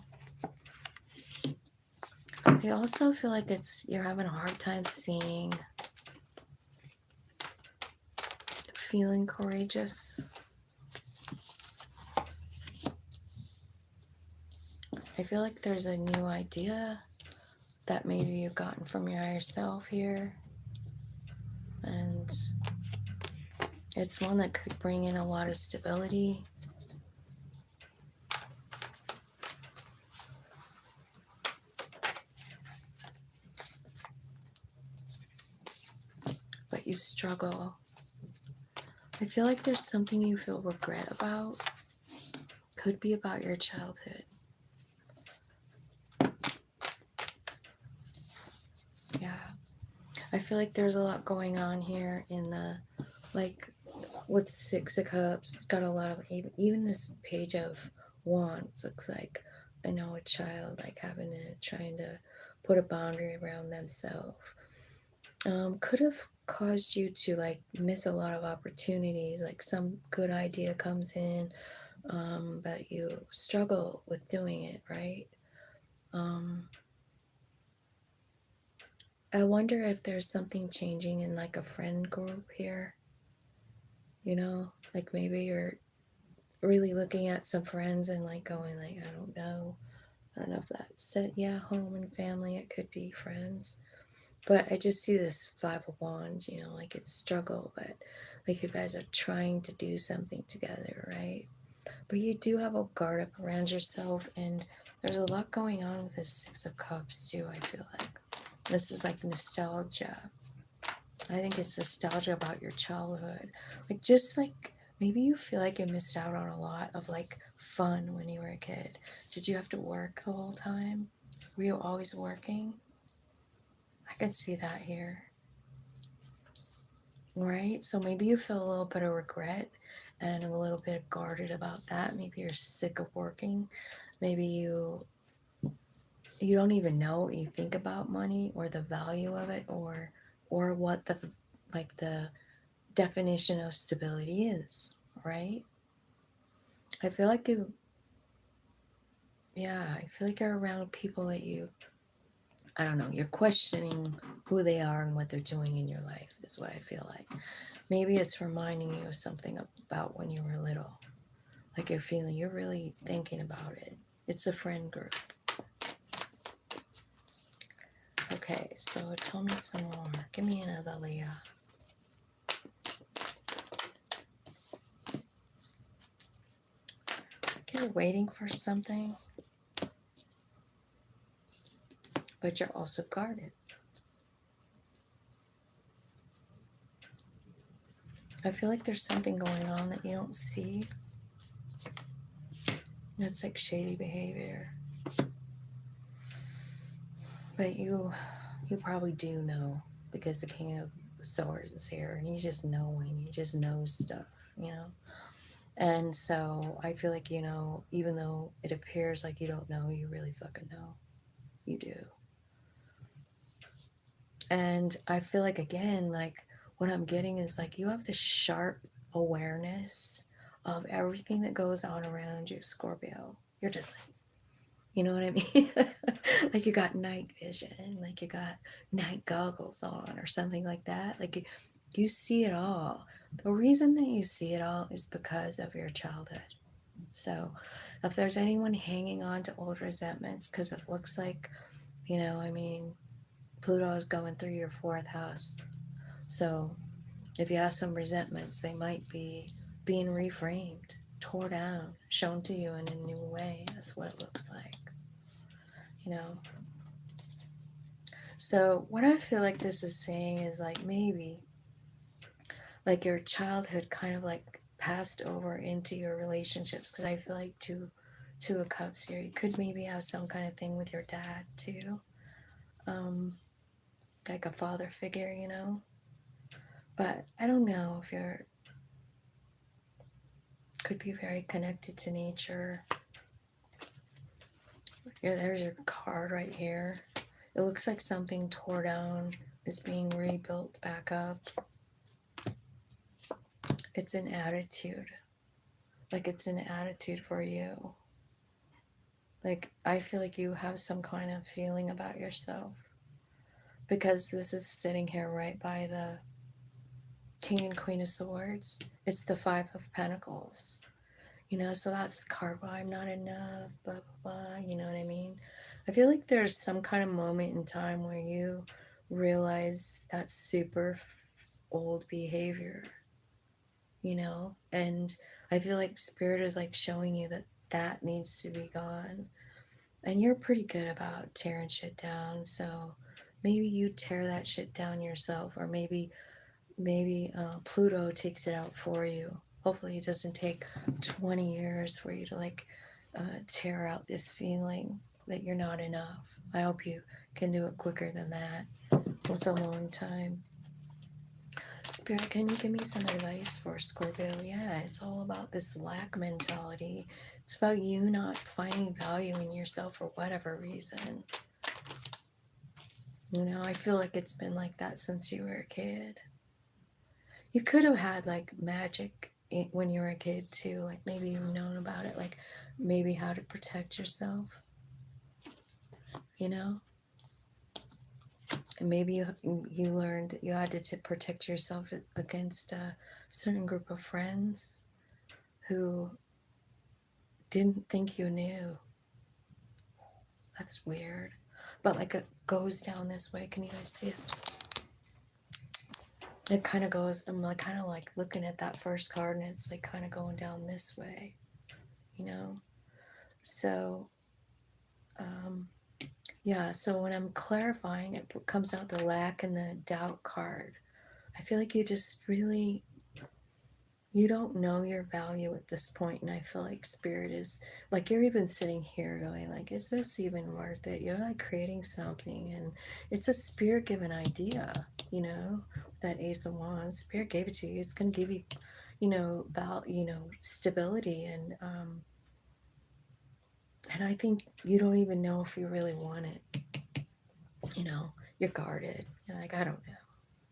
I also feel like you're having a hard time seeing, feeling courageous. I feel like there's a new idea that maybe you've gotten from your higher self here. And it's one that could bring in a lot of stability. But you struggle. I feel like there's something you feel regret about. Could be about your childhood. Yeah. I feel like there's a lot going on here in the, like, with Six of Cups. It's got a lot of, even this Page of Wands looks like, I know, a child, like, trying to put a boundary around themselves. Could have caused you to, like, miss a lot of opportunities. Like, some good idea comes in, but you struggle with doing it, right? I wonder if there's something changing in, like, a friend group here. You know, like, maybe you're really looking at some friends and, like, going, like, I don't know if that's it. Yeah, home and family, it could be friends. But I just see this Five of Wands, you know, like, it's struggle, but, like, you guys are trying to do something together, right? But you do have a guard up around yourself, and there's a lot going on with this Six of Cups, too, I feel like. This is, like, nostalgia. I think it's nostalgia about your childhood. Like, just, like, maybe you feel like you missed out on a lot of, like, fun when you were a kid. Did you have to work the whole time? Were you always working? I could see that here. Right? So maybe you feel a little bit of regret and a little bit guarded about that. Maybe you're sick of working. Maybe you don't even know what you think about money or the value of it, or what the, like, the definition of stability is, right? I feel like I feel like you're around people that I don't know, you're questioning who they are and what they're doing in your life, is what I feel like. Maybe it's reminding you of something about when you were little. Like, you're really thinking about it. It's a friend group. Okay, so tell me some more. Give me another Leo. You're waiting for something, but you're also guarded. I feel like there's something going on that you don't see. That's like shady behavior. But you probably do know, because the King of Swords is here, and he's just knowing. He just knows stuff, you know? And so I feel like, even though it appears like you don't know, you really fucking know. You do. And I feel like, again, like, what I'm getting is, like, you have this sharp awareness of everything that goes on around you, Scorpio. You're just like, you know what I mean? Like you got night vision, like you got night goggles on or something like that. Like you see it all. The reason that you see it all is because of your childhood. So if there's anyone hanging on to old resentments, because it looks like, I mean, Pluto is going through your fourth house. So if you have some resentments, they might be being reframed, tore down, shown to you in a new way. That's what it looks like, So what I feel like this is saying is like maybe like your childhood kind of like passed over into your relationships, because I feel like two of cups here, you could maybe have some kind of thing with your dad too, like a father figure, but I don't know if you're could be very connected to nature. Yeah, there's your card right here. It looks like something tore down is being rebuilt back up. It's an attitude. Like it's an attitude for you. Like I feel like you have some kind of feeling about yourself, because this is sitting here right by the King and Queen of Swords. It's the Five of Pentacles. So that's the card why I'm not enough, blah, blah, blah, you know what I mean? I feel like there's some kind of moment in time where you realize that's super old behavior, and I feel like Spirit is like showing you that that needs to be gone. And you're pretty good about tearing shit down, so maybe you tear that shit down yourself, or maybe Pluto takes it out for you. Hopefully it doesn't take 20 years for you to tear out this feeling that you're not enough. I hope you can do it quicker than that. It's a long time. Spirit, can you give me some advice for Scorpio? Yeah, it's all about this lack mentality. It's about you not finding value in yourself for whatever reason. I feel like it's been like that since you were a kid. You could have had like magic when you were a kid too, like maybe you've known about it, like maybe how to protect yourself, and maybe you learned you had to protect yourself against a certain group of friends who didn't think you knew. That's weird, but like it goes down this way. Can you guys see it? It kind of goes, I'm like kind of like looking at that first card, and it's like kind of going down this way, so yeah, so when I'm clarifying, it comes out the lack and the doubt card. I feel like you just really, you don't know your value at this point, and I feel like Spirit is, like you're even sitting here going like, is this even worth it? You're like creating something, and it's a Spirit-given idea, that Ace of Wands. Spirit gave it to you. It's going to give you, stability, and I think you don't even know if you really want it. You're guarded. You're like, I don't know.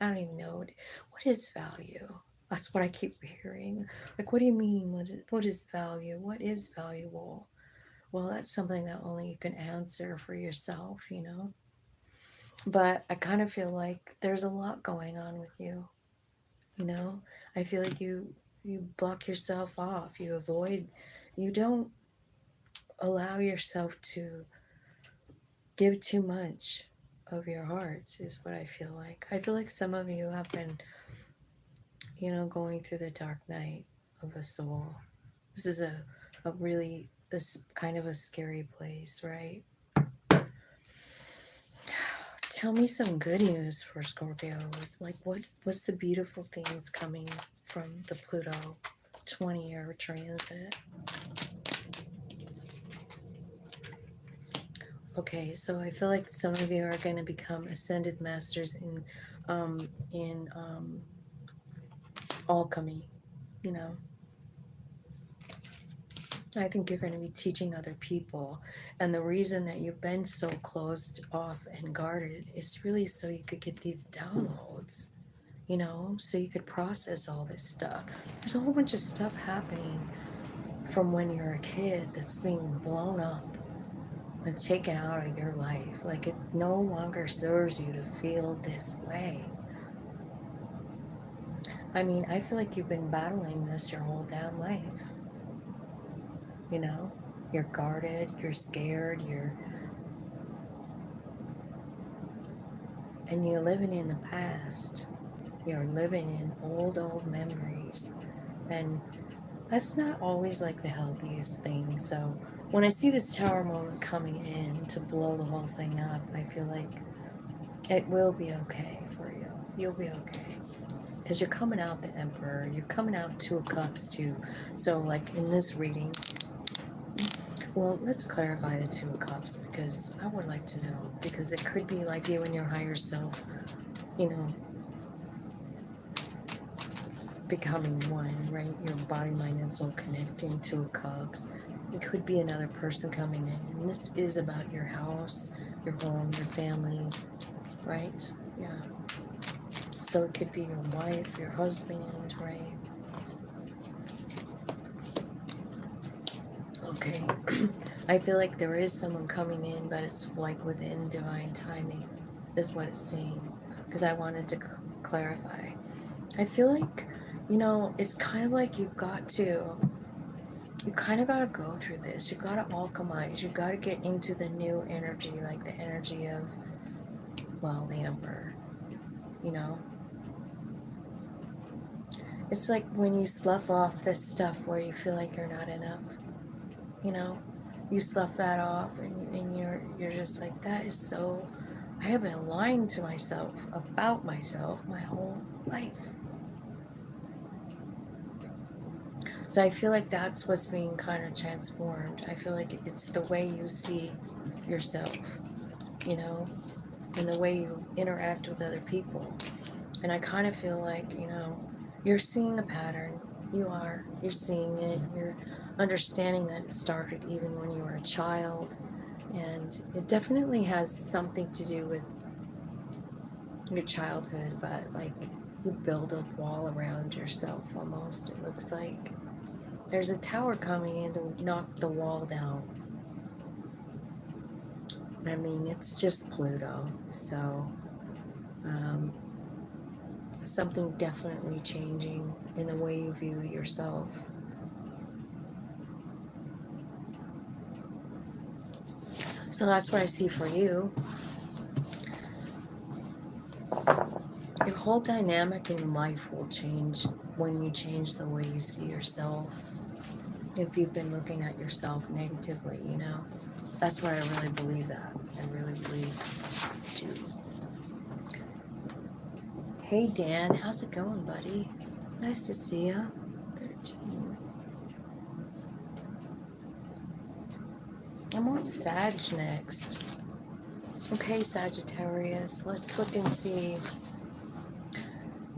I don't even know. What is value? That's what I keep hearing. Like, what do you mean? What is value? What is valuable? Well, that's something that only you can answer for yourself, But I kind of feel like there's a lot going on with you, I feel like you block yourself off. You don't allow yourself to give too much of your heart, is what I feel like. I feel like some of you have been, going through the dark night of the soul. This is a really, this kind of a scary place, right? Tell me some good news for Scorpio. Like, what's the beautiful things coming from the Pluto 20-year transit? Okay, so I feel like some of you are going to become ascended masters in alchemy, I think you're going to be teaching other people. And the reason that you've been so closed off and guarded is really so you could get these downloads, you know, so you could process all this stuff. There's a whole bunch of stuff happening from when you're a kid that's being blown up and taken out of your life. Like, it no longer serves you to feel this way. I mean, I feel like you've been battling this your whole damn life. You know, you're guarded, you're scared, and you're living in the past. You're living in old memories. And that's not always like the healthiest thing. So when I see this tower moment coming in to blow the whole thing up, I feel like it will be okay for you. You'll be okay. Because you're coming out the Emperor. You're coming out Two of Cups too. So like in this reading, well, let's clarify the Two of Cups, because I would like to know. Because it could be like you and your higher self, you know, becoming one, right? Your body, mind, and soul connecting. Two of Cups. It could be another person coming in. And this is about your house, your home, your family, right? Yeah. So it could be your wife, your husband, right? Okay. I feel like there is someone coming in, but it's like within divine timing, is what it's saying. Because I wanted to clarify. I feel like, you know, it's kind of like you kind of got to go through this. You got to alchemize. You got to get into the new energy, like the energy of, well, the Emperor, you know? It's like when you slough off this stuff where you feel like you're not enough, you know? You slough that off and you're just like, that is so, I have been lying to myself about myself my whole life. So I feel like that's what's being kind of transformed. I feel like it's the way you see yourself, you know, and the way you interact with other people. And I kind of feel like, you know, you're seeing a pattern. You're seeing it. You're understanding that it started even when you were a child. And it definitely has something to do with your childhood, but like you build a wall around yourself almost, it looks like. There's a tower coming in to knock the wall down. I mean, it's just Pluto, so something definitely changing in the way you view yourself. So that's what I see for you. Your whole dynamic in life will change when you change the way you see yourself. If you've been looking at yourself negatively, you know. That's why I really believe that. I really believe too. Hey Dan, how's it going, buddy? Nice to see ya. 13. I'm on Sag next. Okay, Sagittarius, let's look and see.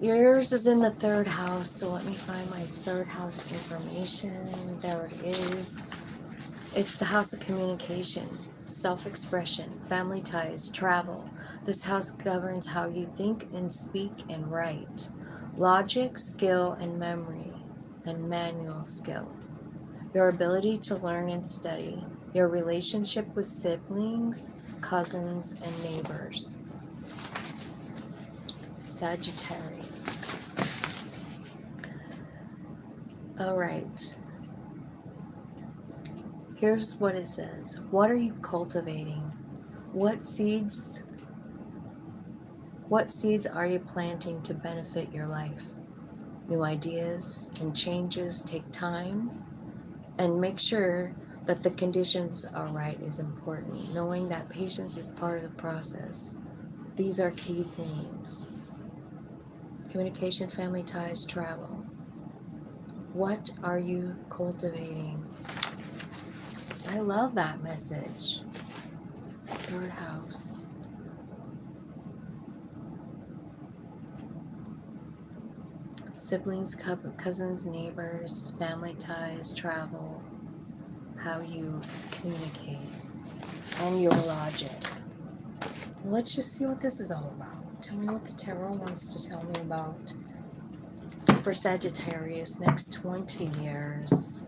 Yours is in the 3rd house, so let me find my 3rd house information. There it is. It's the house of communication, self-expression, family ties, travel. This house governs how you think and speak and write. Logic, skill, and memory, and manual skill. Your ability to learn and study. Your relationship with siblings, cousins, and neighbors. Sagittarius. All right. Here's what it says. What are you cultivating? What seeds are you planting to benefit your life? New ideas and changes take time, and make sure that the conditions are right is important. Knowing that patience is part of the process. These are key themes. Communication, family ties, travel. What are you cultivating? I love that message. 3rd house. Siblings, cousins, neighbors, family ties, travel, how you communicate, and your logic. Let's just see what this is all about. Tell me what the tarot wants to tell me about for Sagittarius next 20 years.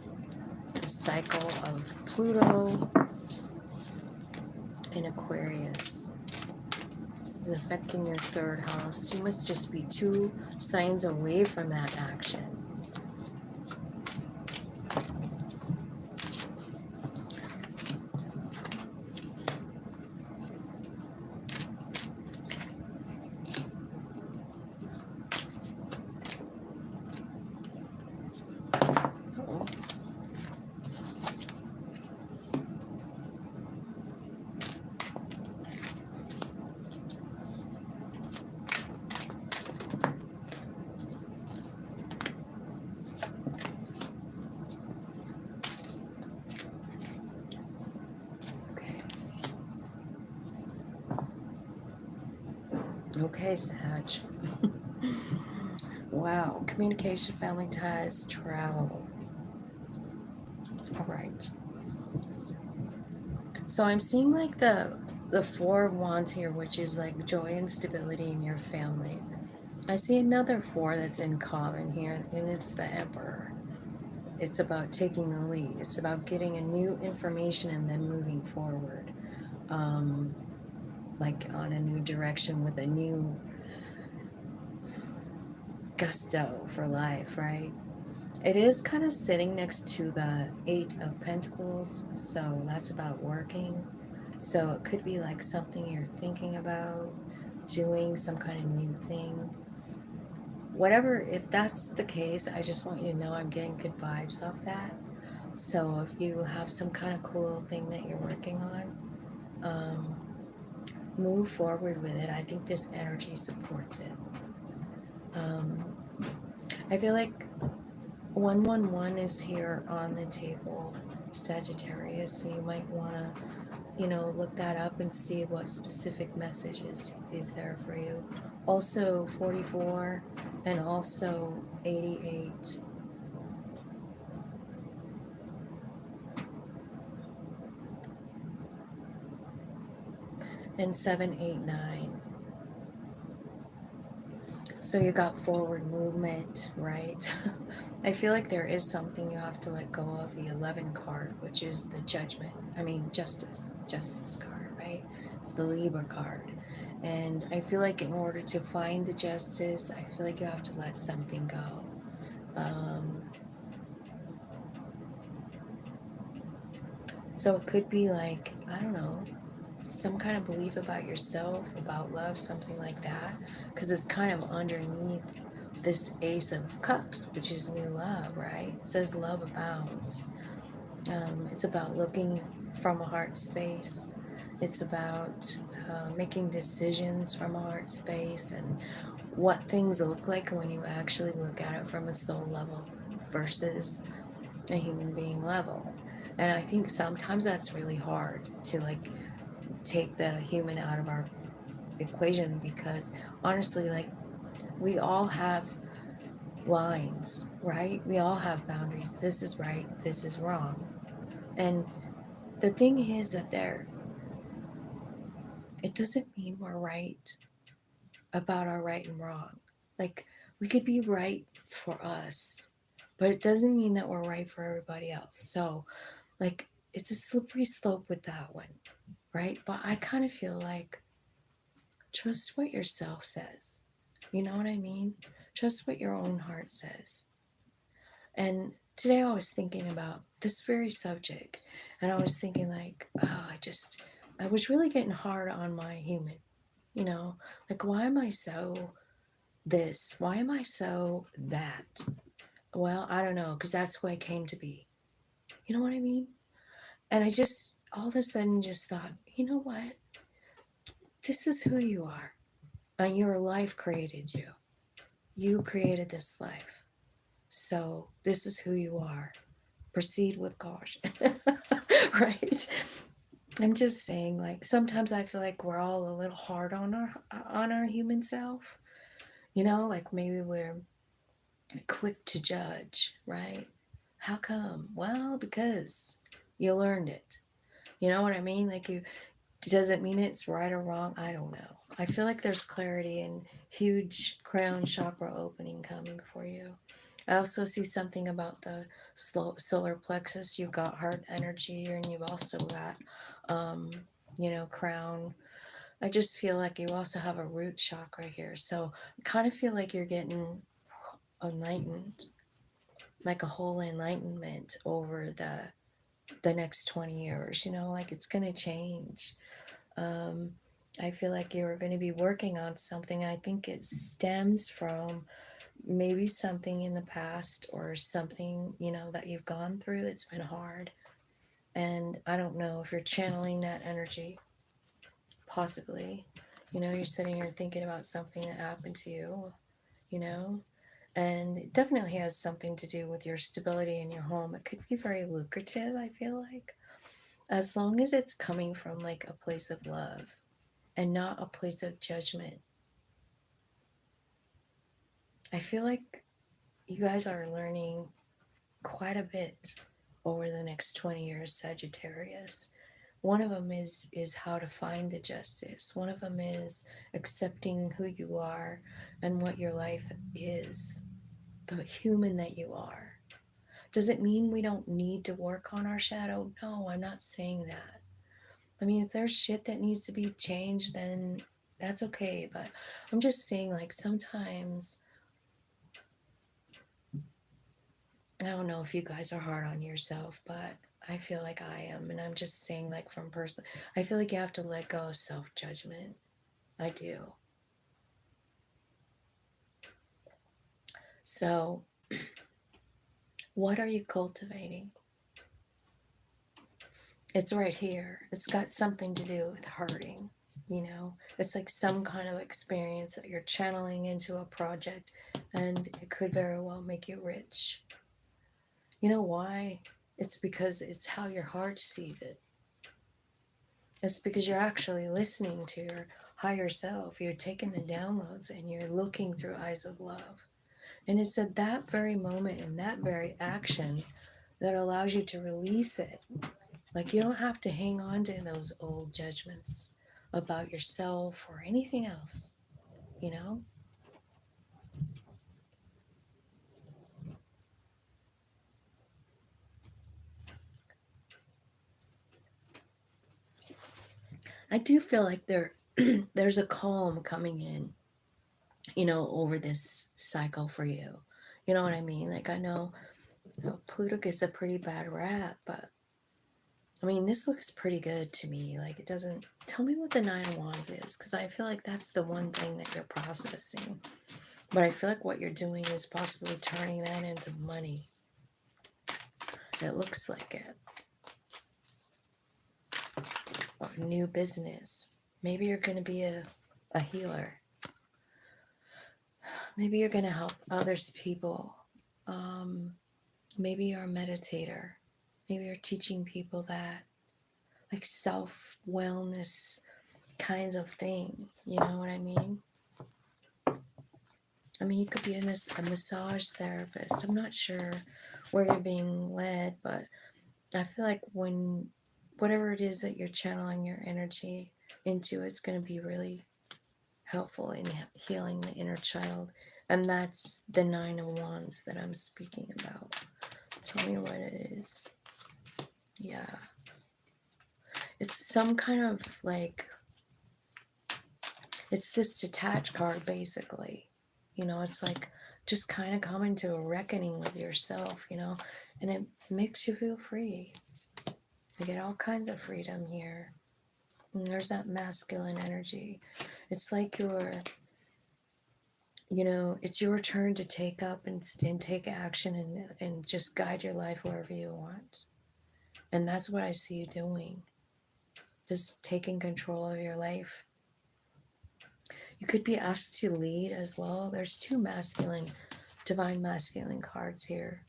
The cycle of Pluto in Aquarius. This is affecting your third house. You must just be 2 signs away from that action. Okay, Sag. Wow. Communication, family ties, travel. All right. So I'm seeing like the 4 of Wands here, which is like joy and stability in your family. I see another 4 that's in common here, and it's the Emperor. It's about taking the lead. It's about getting a new information and then moving forward. Like on a new direction with a new gusto for life, right? It is kind of sitting next to the 8 of Pentacles, so that's about working. So it could be like something you're thinking about, doing some kind of new thing. Whatever, if that's the case, I just want you to know I'm getting good vibes off that. So if you have some kind of cool thing that you're working on, move forward with it. I think this energy supports it. I feel like 111 is here on the table, Sagittarius, so you might want to, look that up and see what specific message is there for you. Also 44 and also 88. And 789. So you got forward movement, right? I feel like there is something you have to let go of. The 11 card, which is the justice card, right? It's the Libra card. And I feel like in order to find the justice, I feel like you have to let something go. So it could be like, I don't know, some kind of belief about yourself, about love, something like that. Because it's kind of underneath this Ace of Cups, which is new love, right? It says love abounds. It's about looking from a heart space. It's about making decisions from a heart space and what things look like when you actually look at it from a soul level versus a human being level. And I think sometimes that's really hard to like take the human out of our equation, because honestly, like, we all have lines, right? We all have boundaries. This is right, this is wrong. And the thing is that it doesn't mean we're right about our right and wrong. Like, we could be right for us, but it doesn't mean that we're right for everybody else. So, like, it's a slippery slope with that one, right? But I kind of feel like trust what yourself says. You know what I mean? Trust what your own heart says. And today I was thinking about this very subject, and I was thinking like, oh, I was really getting hard on my human, like, why am I so this? Why am I so that? Well, I don't know, because that's who I came to be. You know what I mean? And I just all of a sudden just thought, you know what? This is who you are. And your life created you. You created this life. So this is who you are. Proceed with caution. Right? I'm just saying, like, sometimes I feel like we're all a little hard on our human self. Like maybe we're quick to judge, right? How come? Well, because you learned it. You know what I mean? Like, Does it mean it's right or wrong? I don't know. I feel like there's clarity and huge crown chakra opening coming for you. I also see something about the solar plexus. You've got heart energy, and you've also got, crown. I just feel like you also have a root chakra here. So I kind of feel like you're getting enlightened, like a whole enlightenment over the next 20 years. Like it's going to change. I feel like you're going to be working on something. I think it stems from maybe something in the past, or something, that you've gone through that's been hard. And I don't know if you're channeling that energy, possibly. You're sitting here thinking about something that happened to you, you know, and it definitely has something to do with your stability in your home. It could be very lucrative, I feel like, as long as it's coming from like a place of love and not a place of judgment. I feel like you guys are learning quite a bit over the next 20 years, Sagittarius. One of them is how to find the justice. One of them is accepting who you are and what your life is, the human that you are. Does it mean we don't need to work on our shadow? No, I'm not saying that. I mean, if there's shit that needs to be changed, then that's okay. But I'm just saying, like, sometimes, I don't know if you guys are hard on yourself, but I feel like I am. And I'm just saying, like, from person, I feel like you have to let go of self-judgment. I do. So, what are you cultivating? It's right here. It's got something to do with hurting. It's like some kind of experience that you're channeling into a project, and it could very well make you rich. You know why? It's because it's how your heart sees it. It's because you're actually listening to your higher self. You're taking the downloads and you're looking through eyes of love. And it's at that very moment and that very action that allows you to release it. Like, you don't have to hang on to those old judgments about yourself or anything else, you know? I do feel like there's a calm coming in, over this cycle for you. You know what I mean? Like, I know, Pluto gets a pretty bad rap, but I mean, this looks pretty good to me. Like, it doesn't. Tell me what the Nine of Wands is, because I feel like that's the one thing that you're processing. But I feel like what you're doing is possibly turning that into money. It looks like it. Or a new business. Maybe you're going to be a healer. Maybe you're going to help others people. Maybe you're a meditator. Maybe you're teaching people that, like, self-wellness kinds of thing. You know what I mean? I mean, you could be a massage therapist. I'm not sure where you're being led, but I feel like whatever it is that you're channeling your energy into, it's going to be really helpful in healing the inner child. And that's the Nine of Wands that I'm speaking about. Tell me what it is. Yeah. It's some kind of like, it's this detached card, basically. It's like just kind of coming to a reckoning with yourself, and it makes you feel free. You get all kinds of freedom here. And there's that masculine energy. It's like it's your turn to take up and take action and just guide your life wherever you want. And that's what I see you doing. Just taking control of your life. You could be asked to lead as well. There's two divine masculine cards here.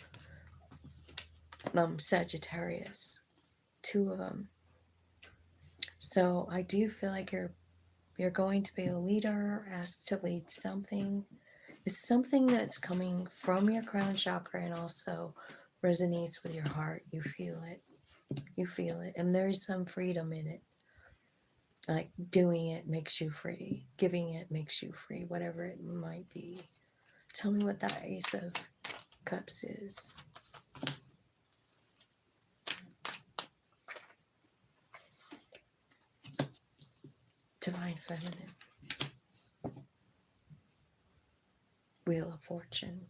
Sagittarius. Two of them. So I do feel like you're going to be a leader, asked to lead something. It's something that's coming from your crown chakra and also resonates with your heart. You feel it. You feel it. And there is some freedom in it. Like doing it makes you free. Giving it makes you free, whatever it might be. Tell me what that Ace of Cups is. Divine Feminine. Wheel of Fortune.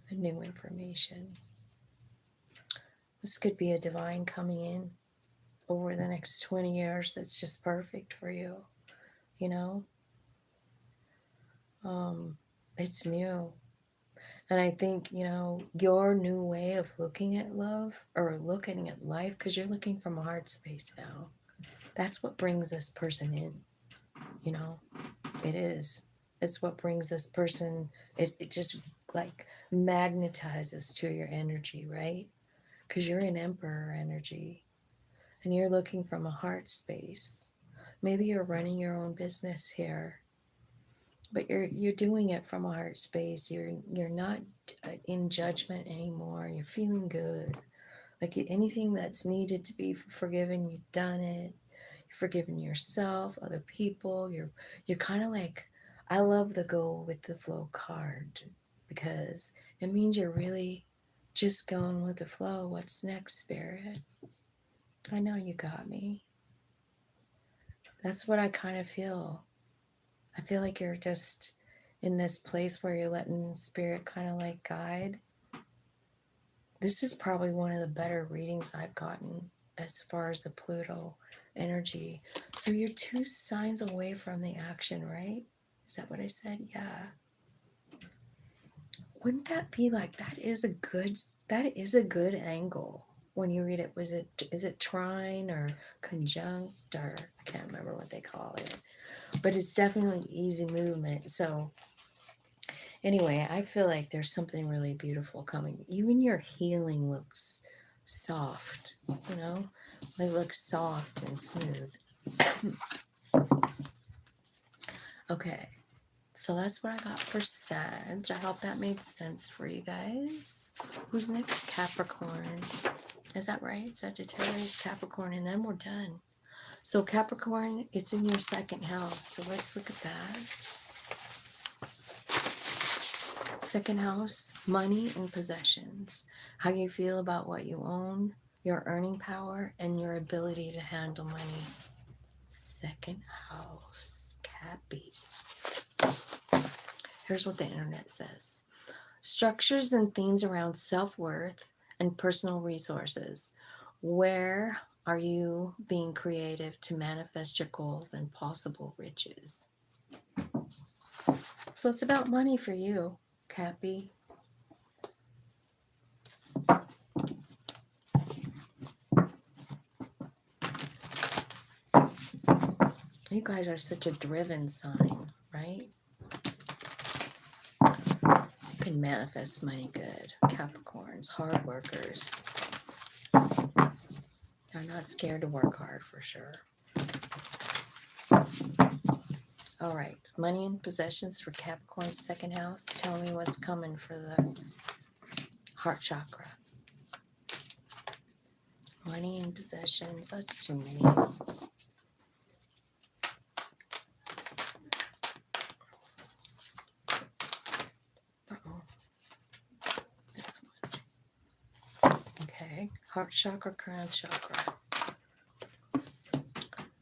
A new information. This could be a divine coming in over the next 20 years that's just perfect for you, you know? It's new. And I think, you know, your new way of looking at love or looking at life, because you're looking from a heart space now. That's what brings this person in, you know? It is. It's what brings this person, it just like magnetizes to your energy, right? Because you're an Emperor energy and you're looking from a heart space. Maybe you're running your own business here, but you're doing it from a heart space. You're not in judgment anymore. You're feeling good. Like anything that's needed to be forgiven, you've done it. You've forgiven yourself, other people. You're kind of like, I love the go with the flow card because it means you're really just going with the flow. What's next, Spirit? I know you got me. That's what I kind of feel. I feel like you're just in this place where you're letting Spirit kind of like guide. This is probably one of the better readings I've gotten as far as the Pluto energy. So you're 2 signs away from the action, right? Is that what I said? Yeah. Wouldn't that be like, that is a good angle when you read it? Is it trine or conjunct, or I can't remember what they call it, but it's definitely easy movement. So anyway, I feel like there's something really beautiful coming. Even your healing looks soft, you know? It looks soft and smooth. Okay, so that's what I got for Sag. I hope that made sense for you guys. Who's next? Capricorn. Is that right? Sagittarius, Capricorn, and then we're done. So Capricorn, it's in your 2nd house. So let's look at that. 2nd house, money and possessions. How you feel about what you own, your earning power, and your ability to handle money. 2nd house, Cappy. Here's what the internet says. Structures and themes around self-worth and personal resources. Where are you being creative to manifest your goals and possible riches? So it's about money for you, Cappy. You guys are such a driven sign, right? You can manifest money good. Capricorns, hard workers. They're not scared to work hard for sure. All right, money and possessions for Capricorn's 2nd house. Tell me what's coming for the heart chakra. Money and possessions. That's too many. This one. Okay. Heart chakra, crown chakra.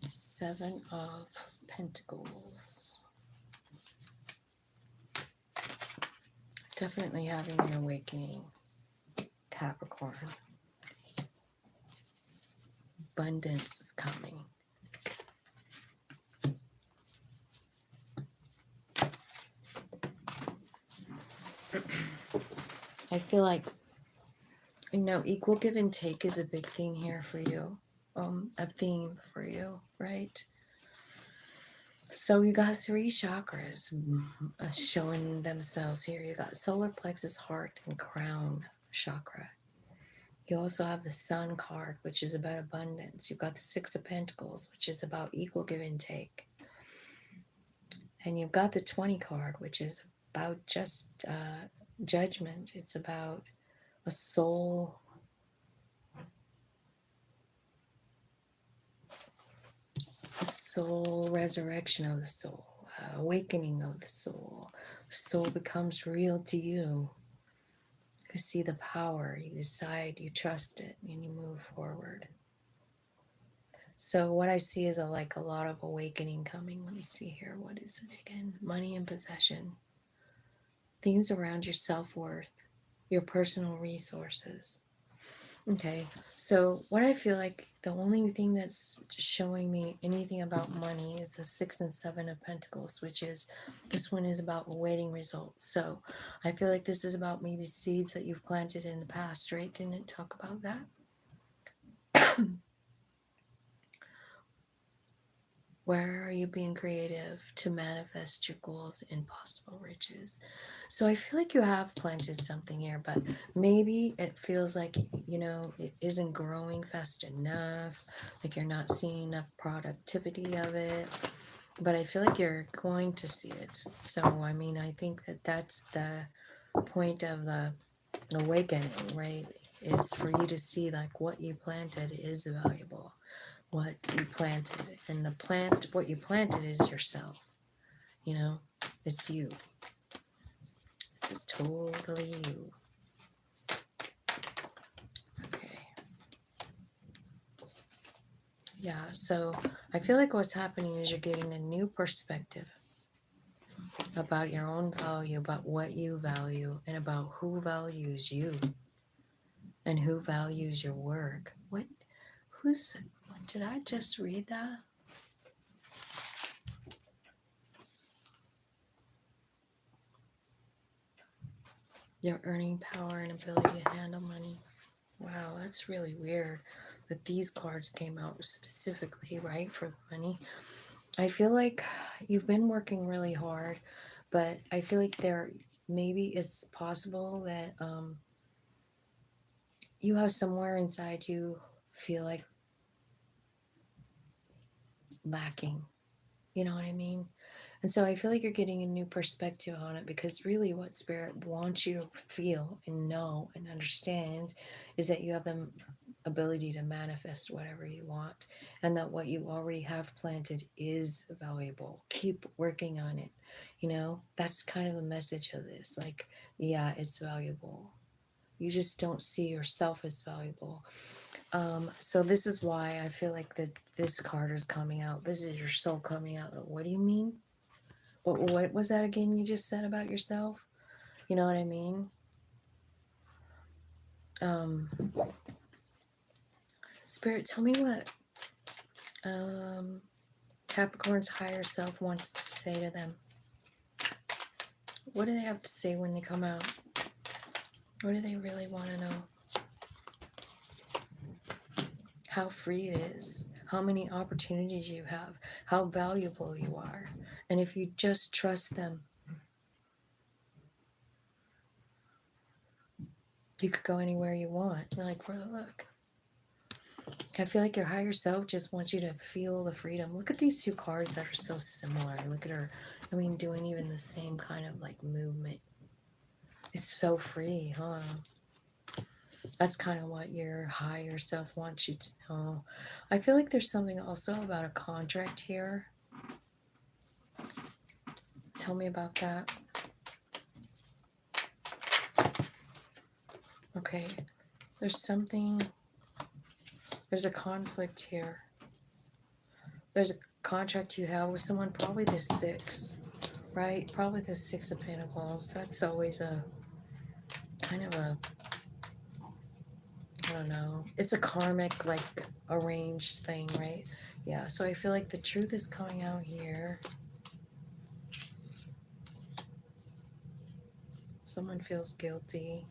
7 of Pentacles. Definitely having an awakening, Capricorn. Abundance is coming. I feel like, you know, equal give and take is a big thing here for you. A theme for you, right? So you got 3 chakras showing themselves here. You got solar plexus, heart, and crown chakra. You also have the Sun card, which is about abundance. You've got the 6 of Pentacles, which is about equal give and take. And you've got the 20 card, which is about just judgment. It's about a soul. the soul, resurrection of the soul, awakening of the soul. The soul becomes real to you. You see the power, you decide, you trust it, and you move forward. So what I see is like a lot of awakening coming. Let me see here. What is it again? Money and possession. Themes around your self-worth, your personal resources. Okay, so what I feel like the only thing that's showing me anything about money is the 6 and 7 of Pentacles, which is, this one is about awaiting results. So I feel like this is about maybe seeds that you've planted in the past, right? Didn't it talk about that? Where are you being creative to manifest your goals in possible riches? So I feel like you have planted something here, but maybe it feels like, you know, it isn't growing fast enough, like you're not seeing enough productivity of it. But I feel like you're going to see it. So, I mean, I think that that's the point of the awakening, right? Is for you to see like what you planted is valuable. What you planted, and what you planted is yourself, you know, it's you. This is totally you. Okay, yeah, so I feel like what's happening is you're getting a new perspective about your own value, about what you value, and about who values you and who values your work. Did I just read that? Your earning power and ability to handle money. Wow, that's really weird that these cards came out specifically, right, for the money. I feel like you've been working really hard, but I feel like maybe it's possible that you have somewhere inside you feel like lacking. You know what I mean? And so I feel like you're getting a new perspective on it, because really what Spirit wants you to feel and know and understand is that you have the ability to manifest whatever you want, and that what you already have planted is valuable. Keep working on it. You know, that's kind of a message of this. Like, yeah, it's valuable. You just don't see yourself as valuable. So this is why I feel like this card is coming out. This is your soul coming out. What do you mean? What was that again you just said about yourself? You know what I mean? Spirit, tell me what Capricorn's higher self wants to say to them. What do they have to say when they come out? What do they really want to know? How free it is, how many opportunities you have, how valuable you are. And if you just trust them, you could go anywhere you want. You're like, well, look. I feel like your higher self just wants you to feel the freedom. Look at these two cards that are so similar. Look at her, I mean, doing even the same kind of like movement. It's so free, huh? That's kind of what your higher self wants you to know. I feel like there's something also about a contract here. Tell me about that. Okay, there's a conflict here. There's a contract you have with someone, probably the 6, right? Probably the 6 of Pentacles. That's always a kind of a, I don't know. It's a karmic, like, arranged thing, right? Yeah, so I feel like the truth is coming out here. Someone feels guilty.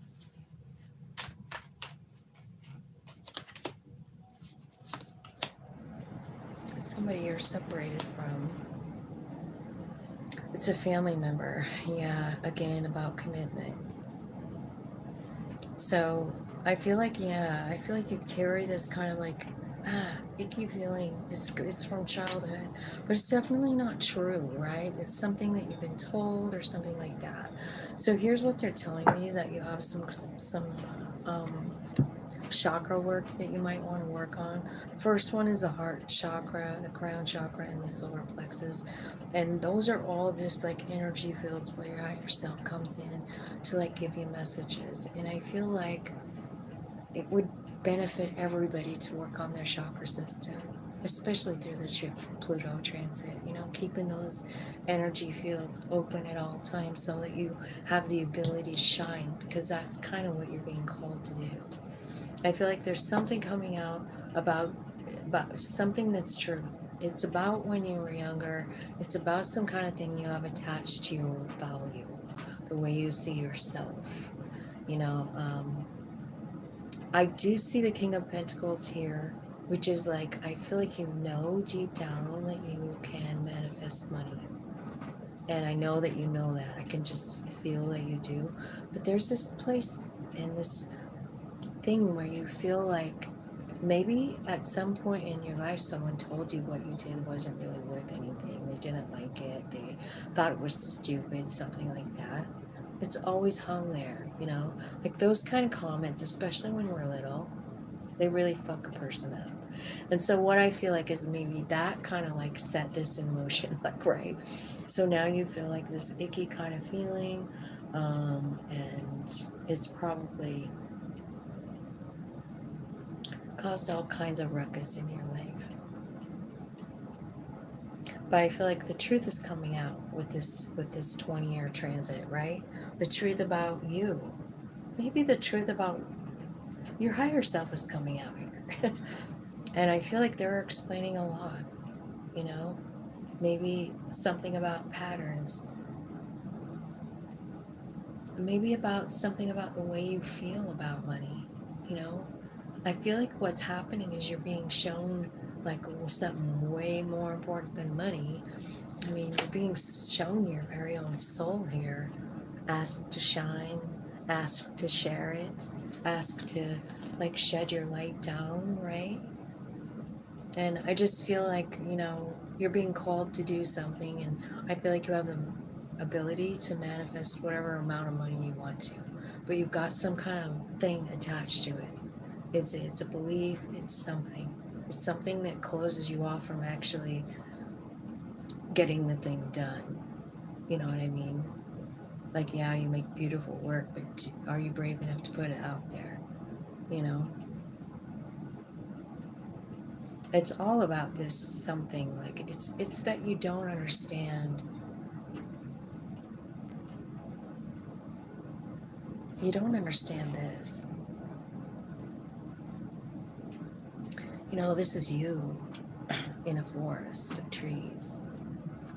It's somebody you're separated from. It's a family member. Yeah, again, about commitment. So I feel like, yeah, I feel like you carry this kind of like, icky feeling. It's from childhood, but it's definitely not true, right? It's something that you've been told or something like that. So here's what they're telling me is that you have some chakra work that you might want to work on. First one is the heart chakra, the crown chakra, and the solar plexus. And those are all just like energy fields where your higher self comes in to like give you messages. And I feel like it would benefit everybody to work on their chakra system, especially through the Pluto transit, you know, keeping those energy fields open at all times so that you have the ability to shine, because that's kind of what you're being called to do. I feel like there's something coming out about something that's true. It's about when you were younger. It's about some kind of thing you have attached to your value, the way you see yourself. You know, I do see the King of Pentacles here, which is like, I feel like you know deep down that you can manifest money. And I know that you know that. I can just feel that you do. But there's this place and this thing where you feel like maybe at some point in your life someone told you what you did wasn't really worth anything. They didn't like it. They thought it was stupid, something like that. It's always hung there, you know? Like those kind of comments, especially when we're little, they really fuck a person up. And so what I feel like is maybe that kind of like set this in motion, like, right? So now you feel like this icky kind of feeling, and it's probably caused all kinds of ruckus in your life. But I feel like the truth is coming out with this 20-year transit, right? The truth about you. Maybe the truth about your higher self is coming out here. And I feel like they're explaining a lot, you know? Maybe something about patterns. Maybe about something about the way you feel about money, you know? I feel like what's happening is you're being shown like something way more important than money. I mean, you're being shown your very own soul here, asked to shine, asked to share it, asked to like shed your light down, right? And I just feel like, you know, you're being called to do something, and I feel like you have the ability to manifest whatever amount of money you want to, but you've got some kind of thing attached to it. It's a belief, it's something that closes you off from actually getting the thing done. You know what I mean? Like, yeah, you make beautiful work, but are you brave enough to put it out there? You know? It's all about this something, like, it's that you don't understand. You don't understand this. You know, this is you in a forest of trees.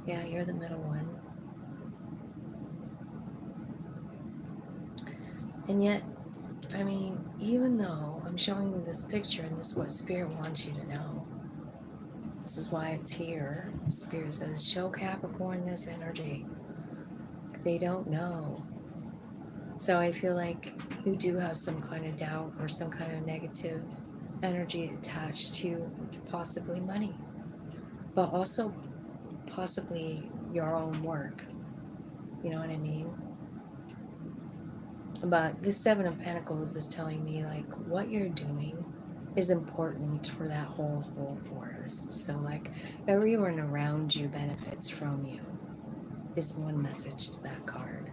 Yeah, you're the middle one. And yet, I mean, even though I'm showing you this picture and this is what Spirit wants you to know, this is why it's here. Spirit says, show Capricorn this energy. They don't know. So I feel like you do have some kind of doubt or some kind of negative energy attached to possibly money, but also possibly your own work. You know what I mean? But this Seven of Pentacles is telling me like what you're doing is important for that whole forest. So like everyone around you benefits from you is one message to that card.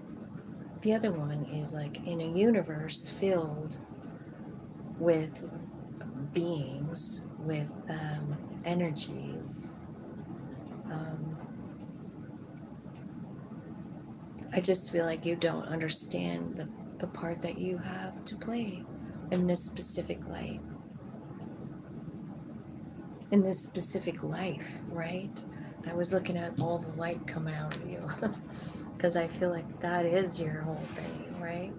The other one is like in a universe filled with beings, with energies. I just feel like you don't understand the part that you have to play in this specific light. In this specific life, right? I was looking at all the light coming out of you because I feel like that is your whole thing, right?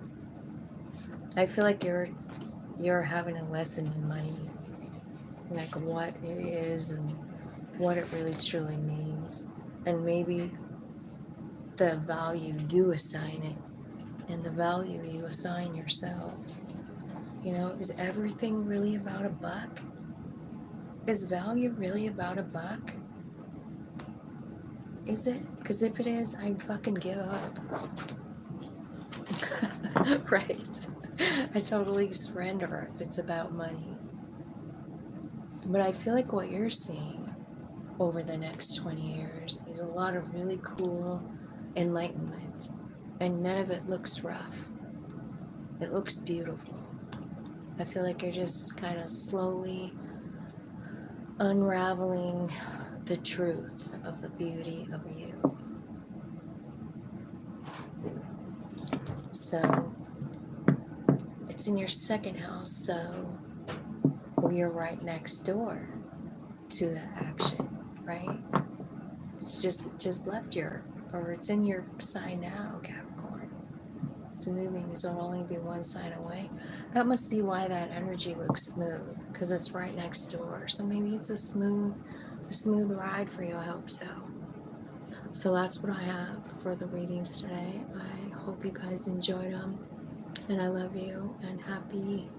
I feel like you're having a lesson in money, like what it is and what it really truly means, and maybe the value you assign it and the value you assign yourself. You know, is everything really about a buck? Is value really about a buck? Is it? Because if it is, I fucking give up. Right? I totally surrender if it's about money. But I feel like what you're seeing over the next 20 years is a lot of really cool enlightenment. And none of it looks rough. It looks beautiful. I feel like you're just kind of slowly unraveling the truth of the beauty of you. So it's in your second house, so you're right next door to the action, right? It's just left your, or it's in your sign now, Capricorn. It's moving, so it'll only be one sign away. That must be why that energy looks smooth, because it's right next door. So maybe it's a smooth ride for you. I hope so. So that's what I have for the readings today. I hope you guys enjoyed them, and I love you, and happy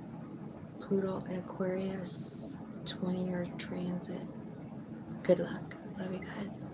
Pluto in Aquarius 20-year transit. Good luck. Love you guys.